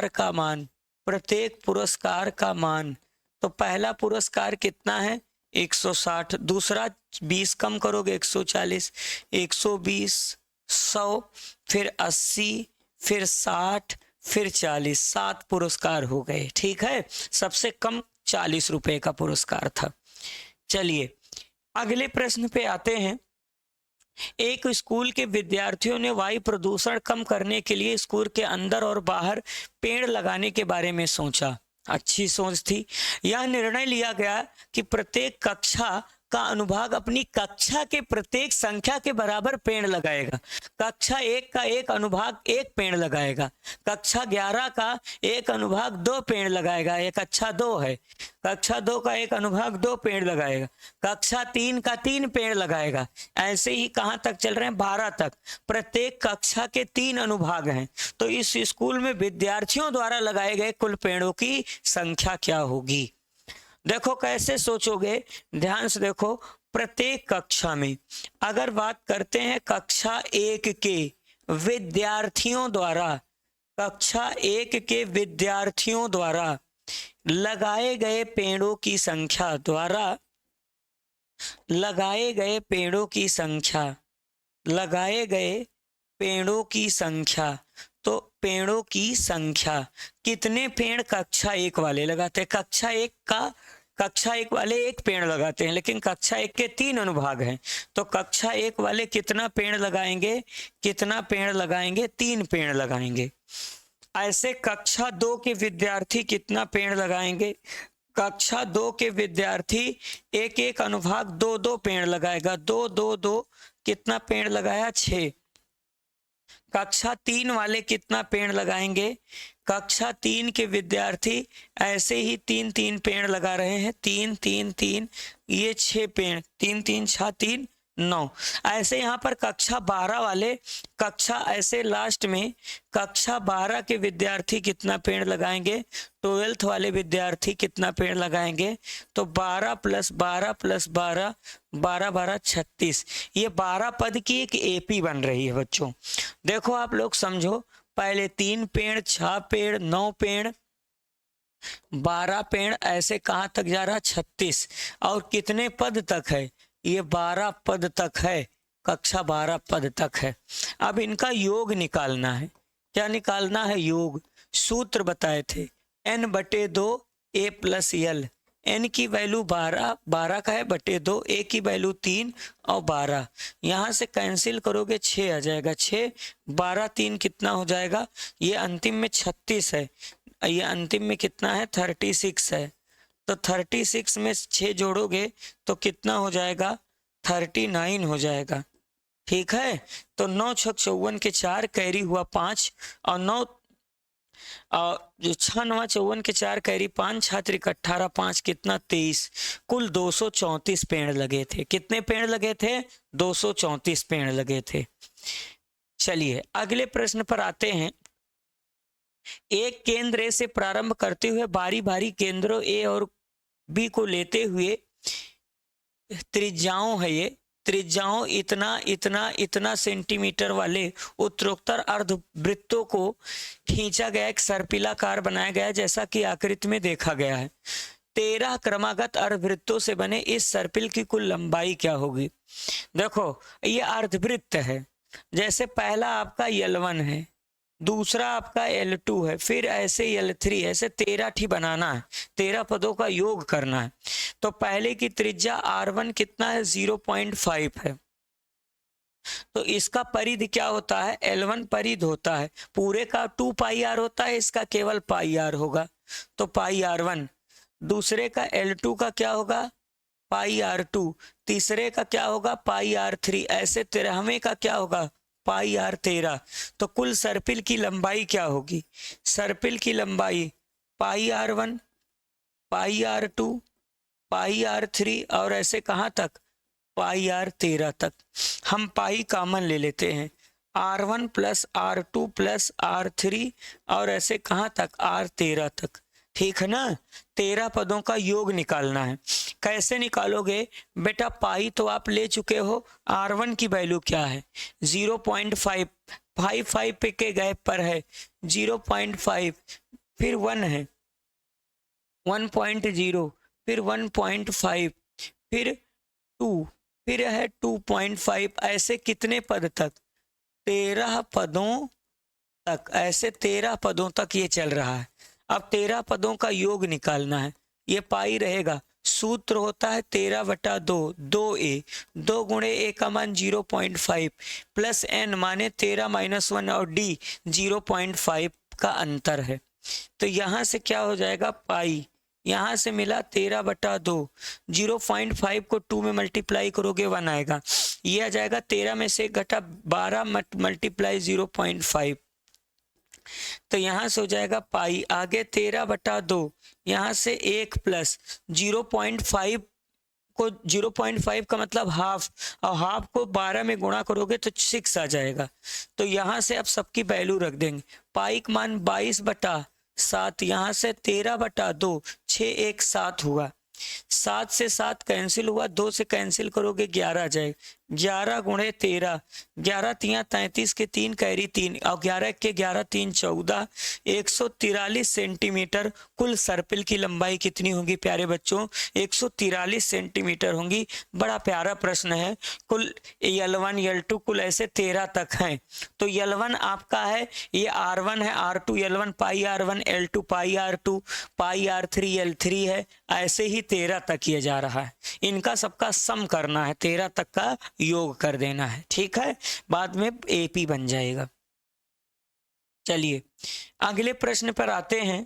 का मान, प्रत्येक पुरस्कार का मान, तो पहला पुरस्कार कितना है 160, दूसरा 20 कम करोगे 140, 120 100 फिर 80 फिर 60 फिर 40, 7 पुरस्कार हो गए। ठीक है, सबसे कम 40 रुपए का पुरस्कार था। चलिए अगले प्रश्न पे आते हैं। एक स्कूल के विद्यार्थियों ने वायु प्रदूषण कम करने के लिए स्कूल के अंदर और बाहर पेड़ लगाने के बारे में सोचा। अच्छी सोच थी। यह निर्णय लिया गया कि प्रत्येक कक्षा का अनुभाग अपनी कक्षा के प्रत्येक संख्या के बराबर पेड़ लगाएगा। कक्षा 1 का एक अनुभाग 1 पेड़ लगाएगा, कक्षा 11 का एक अनुभाग 2 पेड़ लगाएगा, ये कक्षा 2 है। कक्षा 2 का एक अनुभाग 2 पेड़ लगाएगा, कक्षा 3 का 3 पेड़ लगाएगा। ऐसे ही कहाँ तक चल रहे हैं 12 तक। प्रत्येक कक्षा के 3 अनुभाग हैं, तो इस स्कूल में विद्यार्थियों द्वारा लगाए गए कुल पेड़ों की संख्या क्या होगी। देखो कैसे सोचोगे, ध्यान से देखो। प्रत्येक कक्षा में अगर बात करते हैं कक्षा 1 के विद्यार्थियों द्वारा, कक्षा 1 के विद्यार्थियों द्वारा लगाए गए पेड़ों की संख्या, द्वारा लगाए गए पेड़ों की संख्या, लगाए गए पेड़ों की संख्या, तो पेड़ों की संख्या कितने पेड़ कक्षा 1 वाले लगाते हैं। कक्षा 1 वाले 1 पेड़ लगाते हैं, लेकिन कक्षा 1 के 3 अनुभाग हैं, तो कक्षा 1 वाले कितना पेड़ लगाएंगे, कितना पेड़ लगाएंगे, 3 पेड़ लगाएंगे। ऐसे कक्षा 2 के विद्यार्थी कितना पेड़ लगाएंगे, कक्षा 2 के विद्यार्थी एक एक अनुभाग 2-2 पेड़ लगाएगा, 2-2-2 कितना पेड़ लगाया 6। कक्षा 3 वाले कितना पेड़ लगाएंगे, कक्षा 3 के विद्यार्थी ऐसे ही 3-3 पेड़ लगा रहे हैं, 3-3-3 ये 6 पेड़, 3-3 6 3 9। ऐसे यहाँ पर कक्षा 12 वाले, कक्षा ऐसे लास्ट में कक्षा 12 के विद्यार्थी कितना पेड़ लगाएंगे, 12th वाले विद्यार्थी कितना पेड़ लगाएंगे, तो 12 + 12 + 12 12 12 36। ये 12 पद की एक एपी बन रही है बच्चों। देखो आप लोग समझो, पहले 3 पेड़ 6 पेड़ 9 पेड़ 12 पेड़, ऐसे कहाँ तक जा रहा 36, और कितने पद तक है, ये 12 पद तक है, कक्षा 12 पद तक है। अब इनका योग निकालना है। क्या निकालना है, योग। सूत्र बताए थे n/2 a + l। n की वैल्यू 12 का है /2, a की वैल्यू 3 और 12, यहाँ से कैंसिल करोगे 6 आ जाएगा, 6 12 3 कितना हो जाएगा, ये अंतिम में 36 है, ये अंतिम में कितना है 36 है, तो 36 में 6 जोड़ोगे तो कितना हो जाएगा 39 हो जाएगा। ठीक है, तो 9 6 54 के 4 कैरी हुआ 5 और 9 जो 6 9 54 के 4 कैरी 5 छात्र 18 5 कितना 23, कुल 234 पेड़ लगे थे। कितने पेड़ लगे थे, 234 पेड़ लगे थे। चलिए अगले प्रश्न पर आते हैं। एक केंद्र ए से प्रारंभ करते हुए बारी बारी केंद्रों ए और बी को लेते हुए त्रिज्याओं है, ये त्रिज्याओं इतना इतना इतना सेंटीमीटर वाले उत्तरोत्तर अर्धवृत्तों को खींचा गया, एक सर्पिलाकार बनाया गया जैसा कि आकृति में देखा गया है। 13 क्रमागत अर्धवृत्तों से बने इस सर्पिल की कुल लंबाई क्या होगी। देखो ये अर्धवृत्त है, जैसे पहला आपका L1 है, दूसरा आपका L2 है, फिर ऐसे L3, ऐसे 13 ठी बनाना है, 13 पदों का योग करना है। तो पहले की त्रिज्या R1 कितना है 0.5 है, तो इसका परिधि क्या होता है L1 परिधि होता है, पूरे का 2πr होता है, इसका केवल πr होगा, तो πr1। दूसरे का L2 का क्या होगा πr2, तीसरे का क्या होगा πr3, ऐसे 13वें का क्या होगा पाई आर 13, तो कुल सर्पिल की लंबाई क्या होगी? सर्पिल की लंबाई पाई R1, पाई R2, पाई R3 और ऐसे कहाँ तक? पाई R13 तक। हम पाई कॉमन ले लेते हैं, R1 plus R2 plus R3 और ऐसे कहाँ तक? R13 तक। ठीक है ना? 13 पदों का योग निकालना है। कैसे निकालोगे बेटा? पाई तो आप ले चुके हो, R1 की वैल्यू क्या है? 0.5, 5 पे के गैप पर है 0.5, फिर 1 है 1.0, फिर 1.5, फिर 2, फिर है 2.5, ऐसे कितने पद तक? 13 पदों तक। ऐसे 13 पदों तक ये चल रहा है। अब 13 पदों का योग निकालना है। ये पाई रहेगा, सूत्र होता है 13/2, 2a, 2 गुणे a का मान 0.5 प्लस n माने 13 - 1 और d 0.5 का अंतर है। तो यहाँ से क्या हो जाएगा? पाई यहाँ से मिला 13/2, 0.5 को 2 में मल्टीप्लाई करोगे 1 आएगा। ये आ जाएगा 13 में से घटा 12 मल्टीप्लाई 0.5, तो यहाँ से हो जाएगा पाई। आगे 13/2, यहाँ से 1 प्लस 0.5 को 0.5 का मतलब हाफ, और हाफ को 12 में गुणा करोगे तो 6 आ जाएगा। तो यहाँ से अब सबकी वैल्यू रख देंगे। पाई का मान 22/7, यहाँ से 13/2, 6 1 7 हुआ। 7 से 7 कैंसिल हुआ, 2 से कैंसिल करोगे 11 आ जाएगा। 11 गुणे 13, 11 तियाँ 33 के 3 कैरी 3 और 11 के 11 3 14, 143 सेंटीमीटर कुल सर्पिल की लंबाई कितनी होगी प्यारे बच्चों? 143 सेंटीमीटर होंगी। बड़ा प्यारा प्रश्न है। कुल L1 L2 कुल ऐसे 13 तक हैं। तो L1 आपका है, ये R1 है, R2 L1 पाई R1, L2 पाई R2, पाई R3 L3 है। ऐसे ही 13 तक ये जा रहा है। इनका सबका सम करना है, 13 तक का योग कर देना है। ठीक है, बाद में AP बन जाएगा। चलिए अगले प्रश्न पर आते हैं।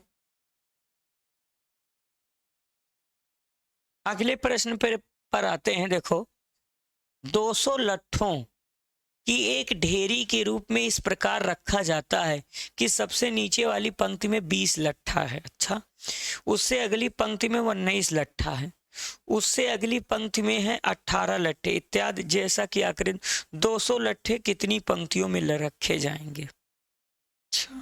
अगले प्रश्न पर आते हैं। देखो, 200 लट्ठों कि एक ढेरी के रूप में इस प्रकार रखा जाता है कि सबसे नीचे वाली पंक्ति में 20 लट्ठा है। अच्छा, उससे अगली पंक्ति में 19 लट्ठा है, उससे अगली पंक्ति में है 18 लट्ठे इत्यादि। जैसा कि आकृति 200 लट्ठे कितनी पंक्तियों में रखे जाएंगे? अच्छा,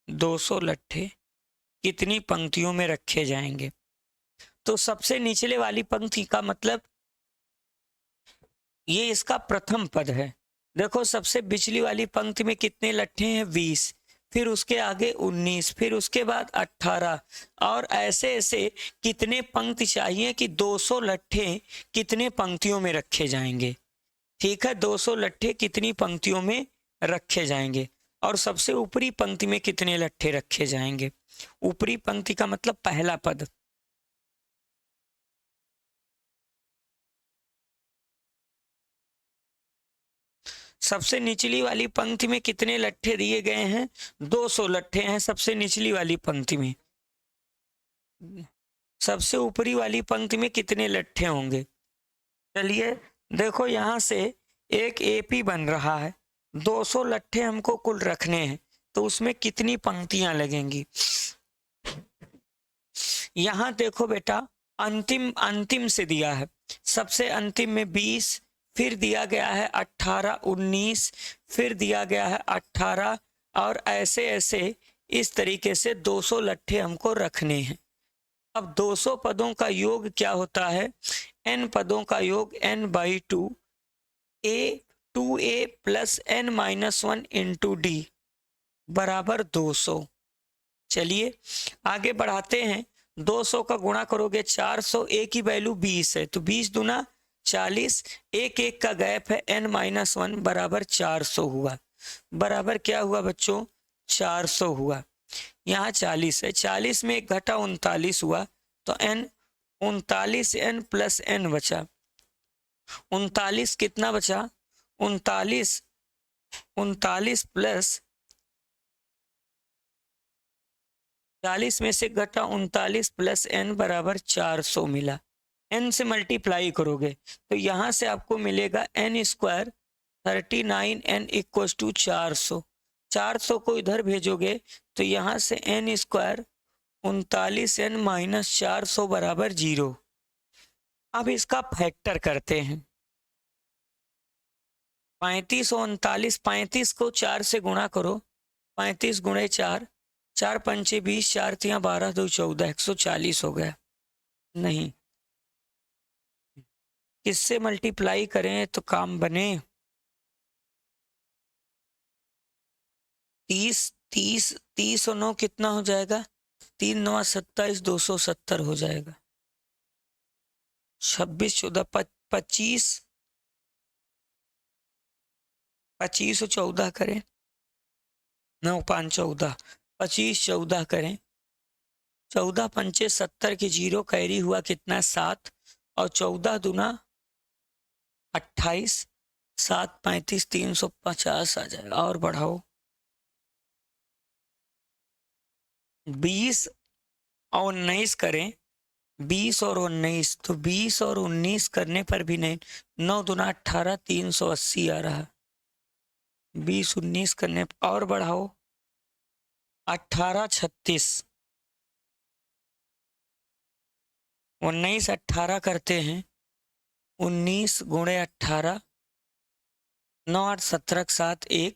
200 लट्ठे कितनी पंक्तियों में रखे जाएंगे? तो सबसे निचले वाली पंक्ति का मतलब ये इसका प्रथम पद है। देखो, सबसे बिचली वाली पंक्ति में कितने लट्ठे हैं? 20, फिर उसके आगे 19, फिर उसके बाद 18, और ऐसे ऐसे कितने पंक्ति चाहिए कि 200 लट्ठे कितने पंक्तियों में रखे जाएंगे? ठीक है, 200 लट्ठे कितनी पंक्तियों में रखे जाएंगे, और सबसे ऊपरी पंक्ति में कितने लट्ठे रखे जाएंगे? ऊपरी पंक्ति का मतलब पहला पद। सबसे निचली वाली पंक्ति में कितने लट्ठे दिए गए हैं? 200 लट्ठे हैं सबसे निचली वाली पंक्ति में। सबसे ऊपरी वाली पंक्ति में कितने लट्ठे होंगे? चलिए देखो, यहाँ से एक AP बन रहा है। 200 लट्ठे हमको कुल रखने हैं, तो उसमें कितनी पंक्तियां लगेंगी? यहाँ देखो बेटा, अंतिम से दिया है। सबसे अंतिम में 20, फिर दिया गया है 18, 19, फिर दिया गया है 18, और ऐसे ऐसे इस तरीके से 200 लट्ठे हमको रखने हैं। अब 200 पदों का योग क्या होता है? n पदों का योग n/2 a 2a plus n-1 into d बराबर 200। चलिए आगे बढ़ाते हैं। 200 का गुणा करोगे 400, a की वैल्यू 20 है, तो 20 दूना 40, एक एक का गैप है n-1 बराबर 400 हुआ। बराबर क्या हुआ बच्चों? 400 हुआ। यहाँ 40 है, 40 में एक घटा 39 हुआ, तो n 39 n प्लस n बचा। 39 कितना बचा? 39 प्लस 40 में से घटा 39 प्लस n बराबर 400 मिला। n से मल्टीप्लाई करोगे तो यहाँ से आपको मिलेगा n² 39n इक्वल्स टू 400। 400 को इधर भेजोगे तो यहाँ से n स्क्वायर 39n माइनस 400 बराबर 0। अब इसका फैक्टर करते हैं। 35 और 39, 35 को 4 से गुणा करो, 35 गुणे 4, 4 पंचे 20, 4 तिया 12, 2 14, 140 हो गया। नहीं, किससे मल्टीप्लाई करें तो काम बने? 30 और 9 कितना हो जाएगा? 3 9 27, 270 हो जाएगा। 26 14 25, 25 और 14 करें, 9 5 14, 25 14 करें, 14 पंचे 70 की 0 कैरी हुआ कितना? 7 और 14 दूना 28, 7 35, 350 आ जाएगा। और बढ़ाओ, 20 और 19 करें, 20 और 19, तो 20 और 19 करने पर भी नहीं, 9 दूना 18, 380 आ रहा। 20 19 करने और बढ़ाओ, 18 36, 19 18 करते हैं, 19 गुणे 18, 9 8 17 7 1,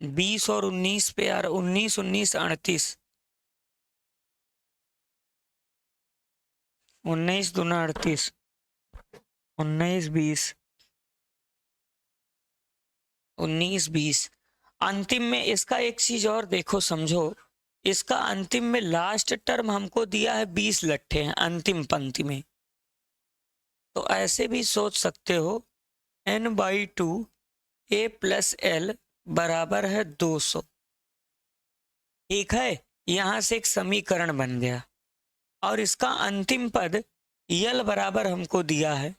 20 और 19 पे यार, 19 19 38, 19 दूना 38, 19 20, 19 20। अंतिम में इसका एक चीज और देखो, समझो, इसका अंतिम में लास्ट टर्म हमको दिया है 20 लट्ठे हैं अंतिम पंक्ति में। तो ऐसे भी सोच सकते हो n/2 a प्लस एल बराबर है 200। ठीक है, यहां से एक समीकरण बन गया। और इसका अंतिम पद यल बराबर हमको दिया है।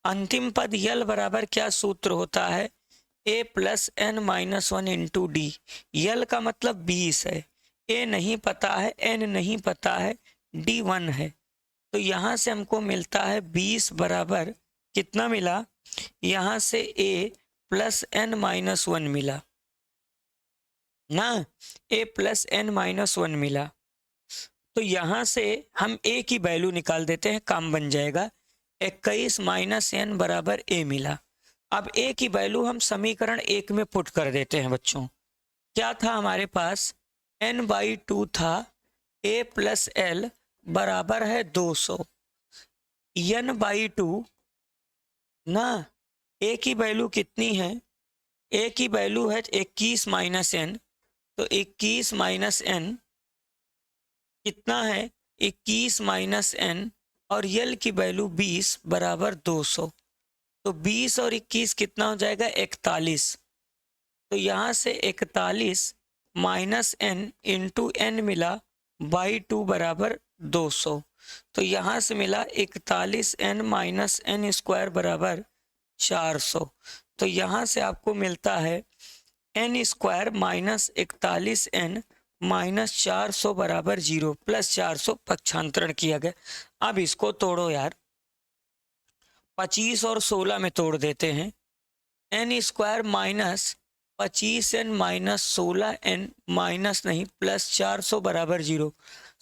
अंतिम पद यल बराबर क्या सूत्र होता है? a plus n minus 1 into डी। यल का मतलब 20 है, a नहीं पता है, n नहीं पता है, d 1 है। तो यहाँ से हमको मिलता है 20 बराबर कितना मिला? यहाँ से a प्लस n माइनस 1 मिला ना, a प्लस n माइनस 1 मिला। तो यहाँ से हम a की वैल्यू निकाल देते हैं, काम बन जाएगा। 21 माइनस n बराबर a मिला। अब a की वैल्यू हम समीकरण 1 में पुट कर देते हैं बच्चों। क्या था हमारे पास? n/2 था, a प्लस एल बराबर है 200। n/2 ना, a की वैल्यू कितनी है? a की वैल्यू है 21 माइनस n। तो 21 माइनस n कितना है? 21 माइनस n, और यल की वैल्यू 20 बराबर 200। तो 20 और 21 कितना हो जाएगा? 41। तो यहाँ से 41 माइनस n इंटू n मिला /2 बराबर 200। तो यहाँ से मिला 41n माइनस n स्क्वायर बराबर 400। तो यहाँ से आपको मिलता है n square minus 41n minus 400 बराबर 0, प्लस 400 पक्षांतरण किया गया। अब इसको तोड़ो यार, 25 और 16 में तोड़ देते हैं। n square minus 25n minus 16n minus नहीं प्लस 400 बराबर 0।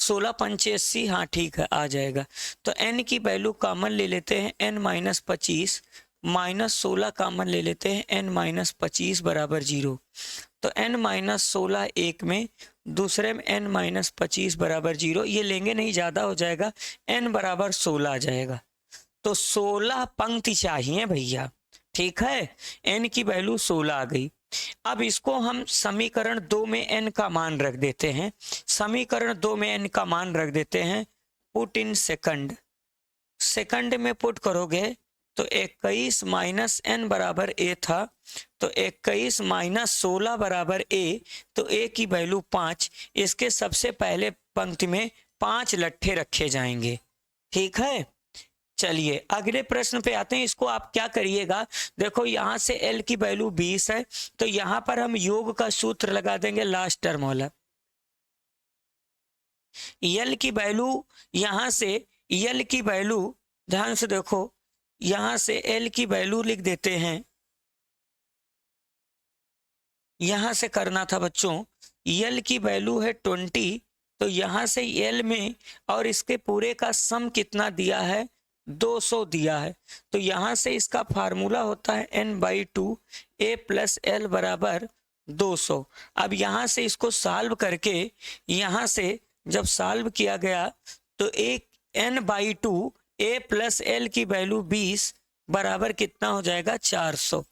16 पंचे 80, हाँ ठीक है, आ जाएगा। तो n की वैल्यू कॉमन ले लेते हैं, n माइनस 25 माइनस 16 कॉमन ले लेते हैं, n माइनस 25 बराबर 0। तो n माइनस 16 एक में, दूसरे में n माइनस 25 बराबर 0। ये लेंगे नहीं, ज़्यादा हो जाएगा, n बराबर 16 आ जाएगा। तो 16 पंक्ति चाहिए भैया, ठीक है। n की वैल्यू 16 आ गई। अब इसको हम समीकरण 2 में n का मान रख देते हैं। समीकरण 2 में n का मान रख देते हैं, पुट इन सेकंड। सेकंड में पुट करोगे तो 21 माइनस n बराबर a था, तो 21 माइनस 16 बराबर a। तो a की वैल्यू 5। इसके सबसे पहले पंक्ति में 5 लट्ठे रखे जाएंगे, ठीक है। चलिए अगले प्रश्न पे आते हैं। इसको आप क्या करिएगा, देखो यहाँ से L की वैल्यू 20 है, तो यहाँ पर हम योग का सूत्र लगा देंगे लास्ट टर्म वाला। L की वैल्यू, यहाँ से L की वैल्यू ध्यान से देखो, यहां से एल की वैल्यू लिख देते हैं, यहां से करना था बच्चों, एल की वैल्यू है 20, तो यहां से एल में और इसके पूरे का सम कितना दिया है, 200 दिया है। तो यहां से इसका फार्मूला होता है n/2 a प्लस एल बराबर 200। अब यहां से इसको सॉल्व करके, यहां से जब सॉल्व किया गया तो एक n/2 a प्लस एल की वैल्यू 20 बराबर कितना हो जाएगा, 400।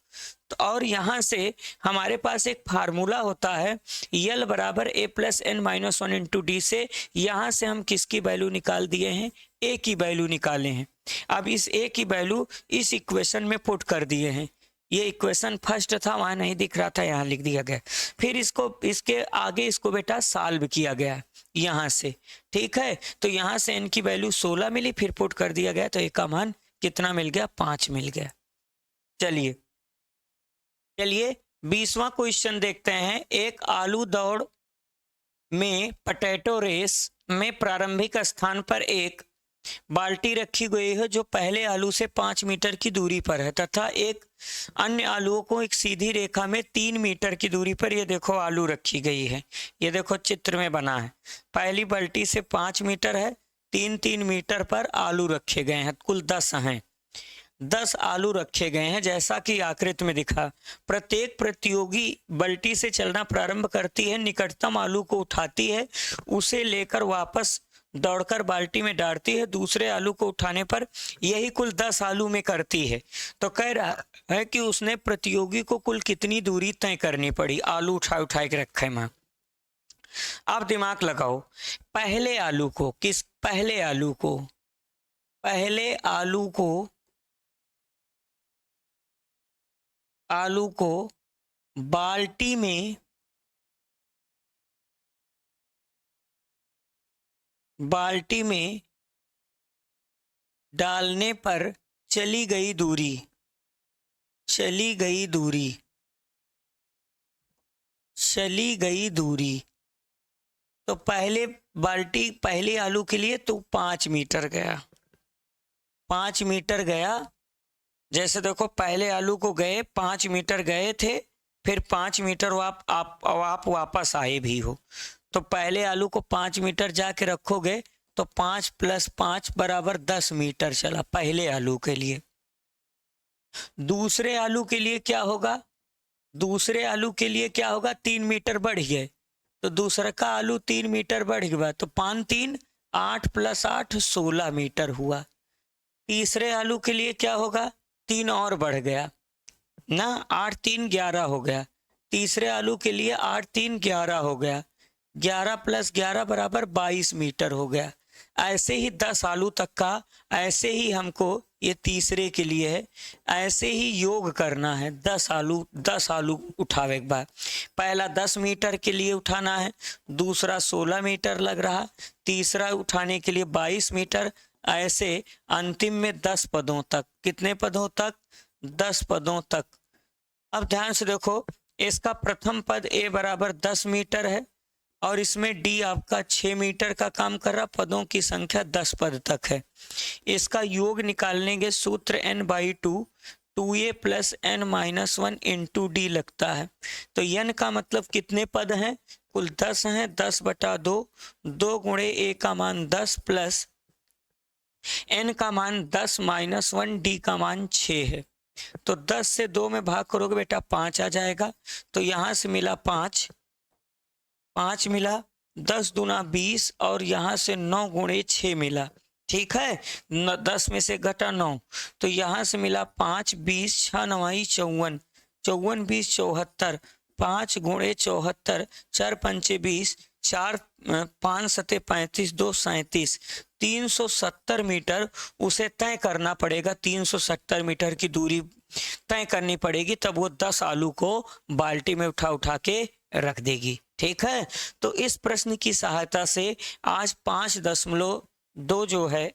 तो और यहाँ से हमारे पास एक फार्मूला होता है यल बराबर A plus N minus 1 into D से, यहाँ से हम किसकी वैल्यू निकाल दिए हैं, ए की वैल्यू निकाले हैं। अब इस ए की वैल्यू इस इक्वेशन में पुट कर दिए हैं। ये इक्वेशन फर्स्ट था, वहाँ नहीं दिख रहा था, यहाँ लिख दिया गया। फिर इसको इसके आगे इसको बेटा सॉल्व किया गया यहाँ से, ठीक है। तो यहाँ से एन की वैल्यू 16 मिली, फिर पुट कर दिया गया, तो ए का मान कितना मिल गया, 5 मिल गया। चलिए 20वां क्वेश्चन देखते हैं। एक आलू दौड़ में पोटैटो रेस में प्रारंभिक स्थान पर एक बाल्टी रखी गई है जो पहले आलू से 5 मीटर की दूरी पर है, तथा एक अन्य आलुओं को एक सीधी रेखा में 3 मीटर की दूरी पर, ये देखो आलू रखी गई है, ये देखो चित्र में बना है। पहली बाल्टी से 5 मीटर है, 3-3 मीटर पर आलू रखे गए हैं, कुल 10 हैं। 10 आलू रखे गए हैं जैसा कि आकृति में दिखा। प्रत्येक प्रतियोगी बाल्टी से चलना प्रारंभ करती है, निकटतम आलू को उठाती है, उसे लेकर वापस दौड़कर बाल्टी में डालती है, दूसरे आलू को उठाने पर यही कुल 10 आलू में करती है। तो कह रहा है कि उसने प्रतियोगी को कुल कितनी दूरी तय करनी पड़ी, आलू उठा के रखे मां। आप दिमाग लगाओ, पहले आलू को पहले आलू को बाल्टी में डालने पर चली गई दूरी, तो पहले आलू के लिए तो 5 मीटर गया, 5 मीटर गया। जैसे देखो पहले आलू को गए 5 मीटर गए थे, फिर 5 मीटर आप वापस आए भी हो, तो पहले आलू को 5 मीटर जाके रखोगे तो 5 + 5 बराबर 10 मीटर चला पहले आलू के लिए। दूसरे आलू के लिए क्या होगा, 3 मीटर बढ़ गए, तो दूसरा का आलू 3 मीटर बढ़ गया, तो 5 × 3 = 8 + 8 = 16 मीटर हुआ। तीसरे आलू के लिए क्या होगा, 3 और बढ़ गया ना, 8 × 3 = 11 हो गया। तीसरे आलू के लिए 8 × 3 = 11 हो गया, 11 + 11 बराबर 22 मीटर हो गया। ऐसे ही 10 आलू तक का, ऐसे ही हमको ये तीसरे के लिए है, ऐसे ही योग करना है। 10 आलू उठावे के बाद पहला 10 मीटर के लिए उठाना है, दूसरा 16 मीटर लग रहा, तीसरा उठाने के लिए 22 मीटर, ऐसे अंतिम में 10 पदों तक। कितने पदों तक, 10 पदों तक। अब ध्यान से देखो, इसका प्रथम पद ए बराबर 10 मीटर है और इसमें डी आपका 6 मीटर का काम कर रहा, पदों की संख्या 10 पद तक है। इसका योग निकालने के सूत्र n/2 2a + n-1 into D लगता है। तो n का मतलब कितने पद हैं, कुल 10 हैं, 10/2, 2 × a का मान 10 प्लस n का मान 10 - 1 डी का मान 6 है। तो 10 से 2 में भाग करोगे बेटा 5 आ जाएगा, तो यहाँ से मिला 5 मिला, 10 दूना 20 और यहाँ से 9 × 6 मिला, ठीक है। 10 में से घटा 9, तो यहाँ से मिला 5 20 6 9 54, 54 20 74, 5 × 74, 4 5 20, 4 5 7 35, 2 37, 370 मीटर उसे तय करना पड़ेगा। 370 मीटर की दूरी तय करनी पड़ेगी, तब वो 10 आलू को बाल्टी में उठा के रख देगी, ठीक है। तो इस प्रश्न की सहायता से आज 5.2 जो है